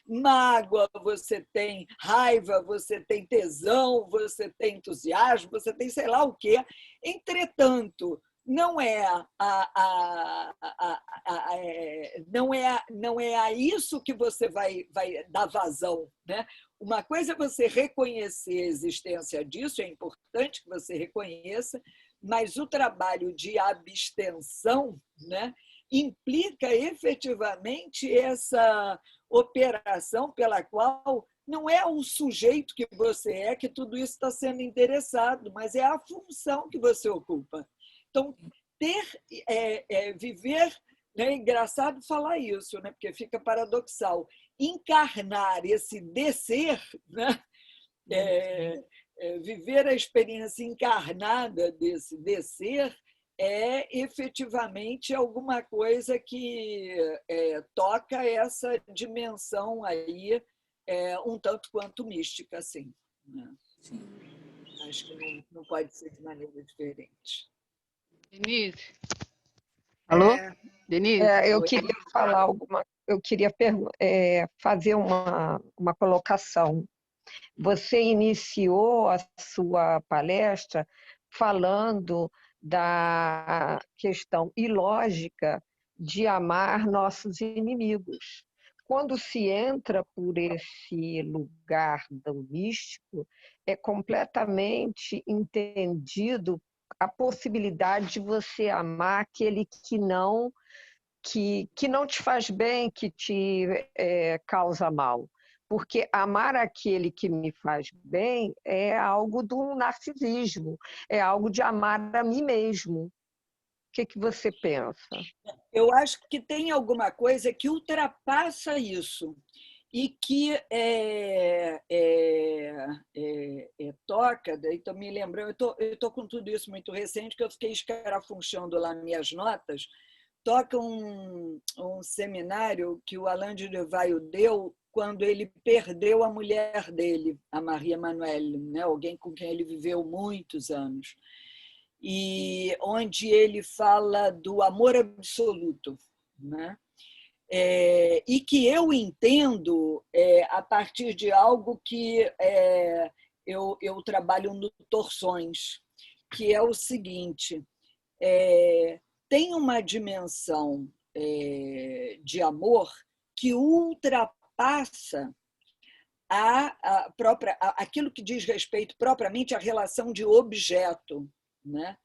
mágoa, você tem raiva, você tem tesão, você tem entusiasmo, você tem sei lá o quê. Entretanto, não é a isso que você vai dar vazão, né? Uma coisa é você reconhecer a existência disso, é importante que você reconheça, mas o trabalho de abstenção, né, implica efetivamente essa operação pela qual não é o sujeito que você é que tudo isso está sendo interessado, mas é a função que você ocupa. Então, viver, né, é engraçado falar isso, né, porque fica paradoxal, encarnar esse descer, né, viver a experiência encarnada desse descer é efetivamente alguma coisa que toca essa dimensão aí um tanto quanto mística, assim, né? Sim. Acho que não pode ser de maneira diferente. Denise? Alô? Denise? Eu queria falar fazer uma colocação. Você iniciou a sua palestra falando da questão ilógica de amar nossos inimigos. Quando se entra por esse lugar do místico, é completamente entendido a possibilidade de você amar aquele que não te faz bem, que te causa mal. Porque amar aquele que me faz bem é algo do narcisismo, é algo de amar a mim mesmo. O que você pensa? Eu acho que tem alguma coisa que ultrapassa isso e que toca, daí estou me lembrando, eu estou com tudo isso muito recente, que eu fiquei escarafunchando lá minhas notas, toca um seminário que o Alain de Rivaio deu quando ele perdeu a mulher dele, a Maria Emanuele, né? Alguém com quem ele viveu muitos anos, e onde ele fala do amor absoluto, né? e que eu entendo a partir de algo que eu trabalho no Torções, que é o seguinte: tem uma dimensão de amor que ultrapassa aquilo que diz respeito propriamente à relação de objeto, né?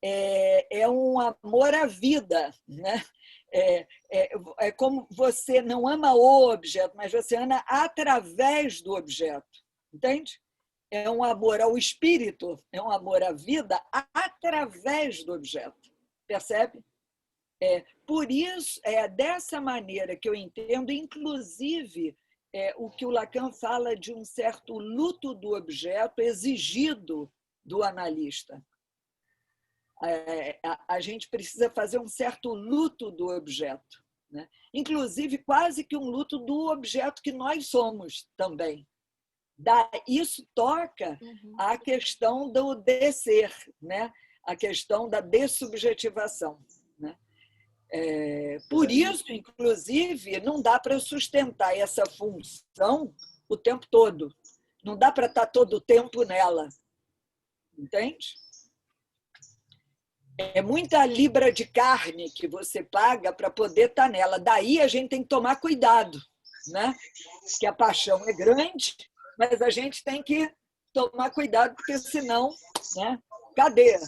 É um amor à vida, né? É como você não ama o objeto, mas você ama através do objeto, entende? É um amor ao espírito, é um amor à vida através do objeto, percebe? Por isso, é dessa maneira que eu entendo, inclusive, o que o Lacan fala de um certo luto do objeto exigido do analista. A gente precisa fazer um certo luto do objeto, né? Inclusive quase que um luto do objeto que nós somos também. Isso toca à questão do descer, né? A questão da dessubjetivação, né? Por isso, inclusive, não dá para sustentar essa função o tempo todo. Não dá para estar todo o tempo nela. Entende? É muita libra de carne que você paga para poder estar nela. Daí a gente tem que tomar cuidado, né? Porque a paixão é grande, mas a gente tem que tomar cuidado, porque senão, né? Cadê?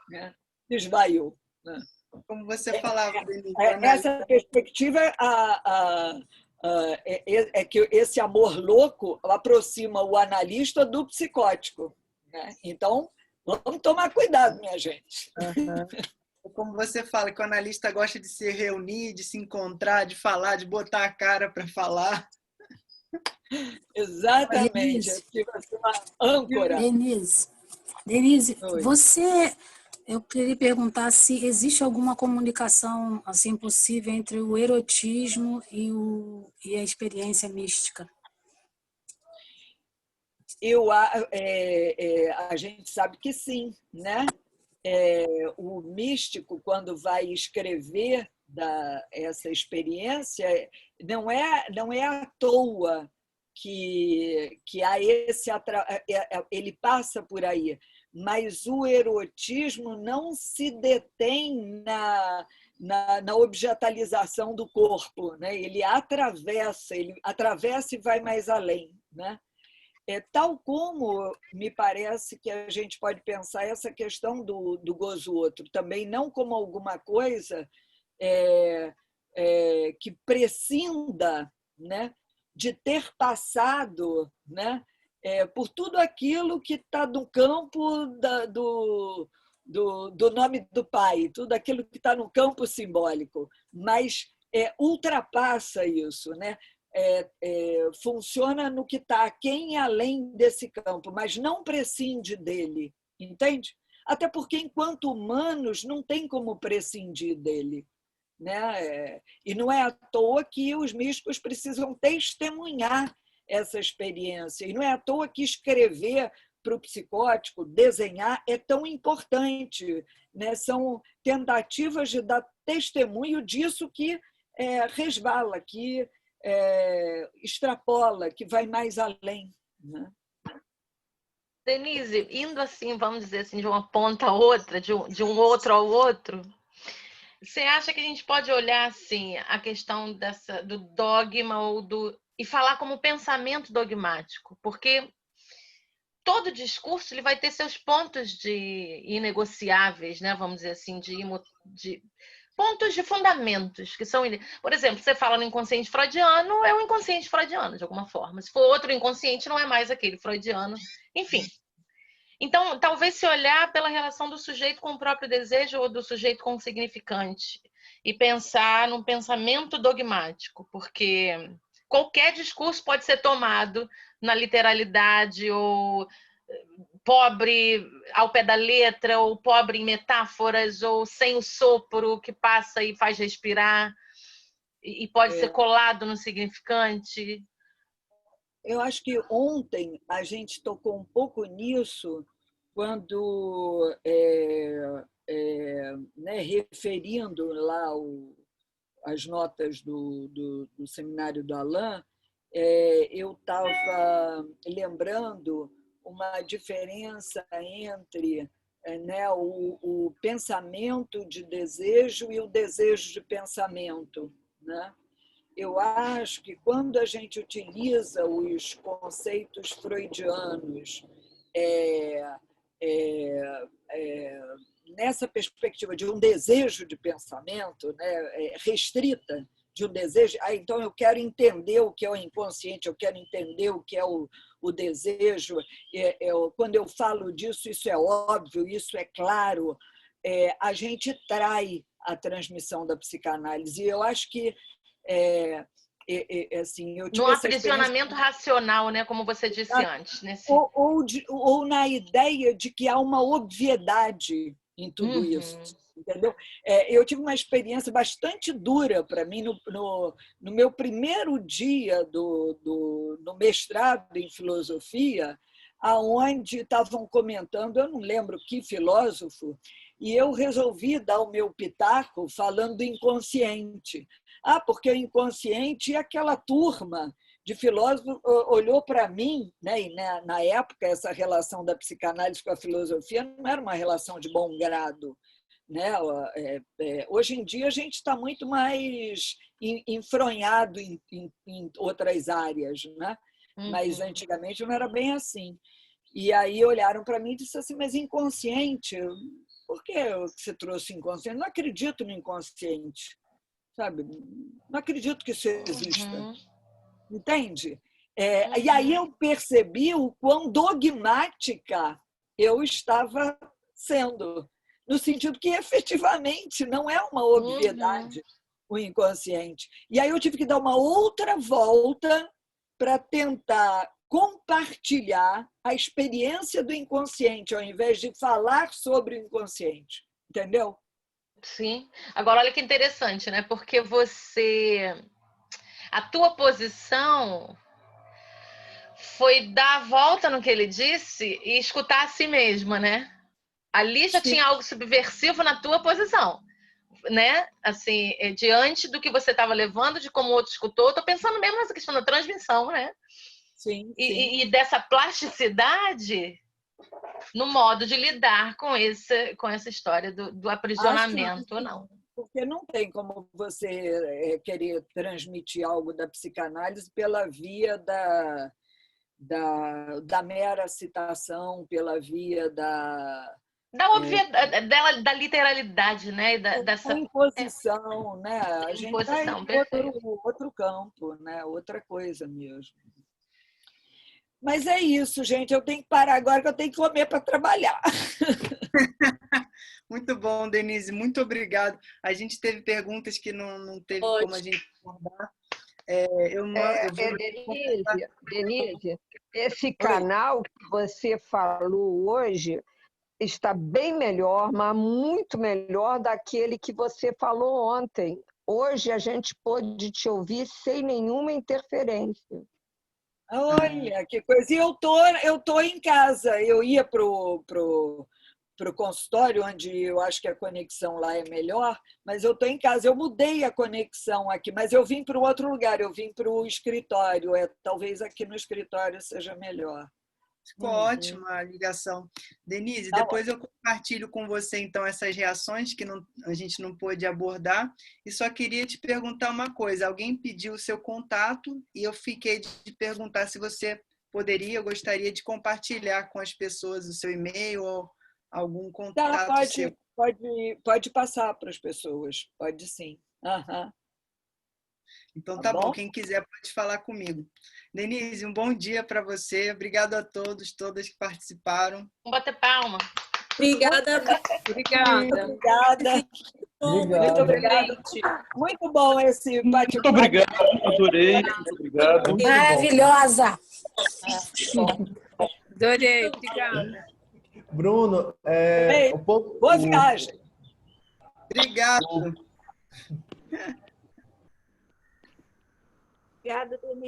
Né? Esvaiu. Né? Como você falava, Denise. Essa perspectiva é que esse amor louco aproxima o analista do psicótico, né? Então, vamos tomar cuidado, minha gente. Como você fala, que o analista gosta de se reunir, de se encontrar, de falar, de botar a cara para falar. Exatamente. Uma âncora. Denise, eu queria perguntar se existe alguma comunicação assim possível entre o erotismo e a experiência mística. A gente sabe que sim, né? O místico, quando vai escrever essa experiência, não é à toa que há ele passa por aí, mas o erotismo não se detém na objetalização do corpo, né? Ele atravessa e vai mais além, né? Tal como me parece que a gente pode pensar essa questão do gozo outro, também não como alguma coisa que prescinda, né, de ter passado, né, por tudo aquilo que está no campo do nome do Pai, tudo aquilo que está no campo simbólico, mas ultrapassa isso, né? Funciona no que está aquém e além desse campo, mas não prescinde dele, entende? Até porque, enquanto humanos, não tem como prescindir dele, né? E não é à toa que os místicos precisam testemunhar essa experiência, e não é à toa que escrever para o psicótico, desenhar, é tão importante, né? São tentativas de dar testemunho disso que resvala, que extrapola, que vai mais além, né? Denise, indo assim, vamos dizer assim, de uma ponta a outra, de um outro ao outro, você acha que a gente pode olhar assim a questão do dogma e falar como pensamento dogmático? Porque todo discurso ele vai ter seus pontos inegociáveis, né? Vamos dizer assim, de pontos de fundamentos, que são... Por exemplo, você fala no inconsciente freudiano, é o inconsciente freudiano, de alguma forma. Se for outro inconsciente, não é mais aquele freudiano. Enfim. Então, talvez se olhar pela relação do sujeito com o próprio desejo ou do sujeito com o significante e pensar num pensamento dogmático, porque qualquer discurso pode ser tomado na literalidade ou pobre ao pé da letra, ou pobre em metáforas, ou sem o sopro que passa e faz respirar, e pode ser colado no significante. Eu acho que ontem a gente tocou um pouco nisso, quando, né, referindo lá as notas do seminário do Alain, eu estava lembrando uma diferença entre o pensamento de desejo e o desejo de pensamento, né? Eu acho que quando a gente utiliza os conceitos freudianos nessa perspectiva de um desejo de pensamento, né, restrita, de um desejo, então eu quero entender o que é o inconsciente, eu quero entender o que é o desejo, quando eu falo disso, isso é óbvio, isso é claro, a gente trai a transmissão da psicanálise. E eu acho que assim, eu tive no essa aprisionamento racional, né, como você disse antes. Ou na ideia de que há uma obviedade em tudo isso. Entendeu? Eu tive uma experiência bastante dura para mim no meu primeiro dia no mestrado em filosofia, aonde estavam comentando, eu não lembro que filósofo, e eu resolvi dar o meu pitaco falando do inconsciente. Porque o inconsciente e aquela turma de filósofos olhou para mim, né? E na época essa relação da psicanálise com a filosofia não era uma relação de bom grado, né? Hoje em dia a gente está muito mais enfronhado em outras áreas, né? Mas antigamente não era bem assim. E aí olharam para mim e disseram assim, mas inconsciente, por que você trouxe inconsciente? Não acredito no inconsciente, sabe? Não acredito que isso exista. Entende? E aí eu percebi o quão dogmática eu estava sendo, no sentido que efetivamente não é uma obviedade o inconsciente. E aí eu tive que dar uma outra volta para tentar compartilhar a experiência do inconsciente, ao invés de falar sobre o inconsciente. Entendeu? Sim. Agora, olha que interessante, né? Porque a tua posição foi dar a volta no que ele disse e escutar a si mesma, né? Ali já tinha algo subversivo na tua posição, né? Assim, diante do que você estava levando, de como o outro escutou, estou pensando mesmo nessa questão da transmissão, né? Sim. E dessa plasticidade no modo de lidar com essa história do aprisionamento, não. Porque não tem como você querer transmitir algo da psicanálise pela via da mera citação, pela via da literalidade, né? Dessa imposição, né? A gente está em perfeito. outro campo, né? Outra coisa mesmo. Mas é isso, gente. Eu tenho que parar agora, que eu tenho que comer para trabalhar. Muito bom, Denise. Muito obrigado. A gente teve perguntas que não teve como a gente abordar. Denise, esse canal que você falou hoje está bem melhor, mas muito melhor daquele que você falou ontem. Hoje a gente pôde te ouvir sem nenhuma interferência. Olha, que coisa. E eu tô em casa. Eu ia pro consultório, onde eu acho que a conexão lá é melhor, mas eu estou em casa. Eu mudei a conexão aqui, mas eu vim para um outro lugar, eu vim para o escritório. Talvez aqui no escritório seja melhor. Ficou ótima a ligação. Denise, depois eu compartilho com você, então, essas reações que a gente não pôde abordar. E só queria te perguntar uma coisa. Alguém pediu o seu contato e eu fiquei de perguntar se você gostaria de compartilhar com as pessoas o seu e-mail ou algum contato seu. Pode passar para as pessoas, pode sim. Então tá bom, quem quiser pode falar comigo. Denise, um bom dia para você. Obrigado a todos, todas que participaram. Vamos bater palma. Obrigada. Muito obrigada. Muito bom esse bate-papo. Muito obrigado, adorei. Muito obrigado. Maravilhosa. Adorei, obrigada. Bruno, boa viagem. Obrigado. Obrigada, Denise.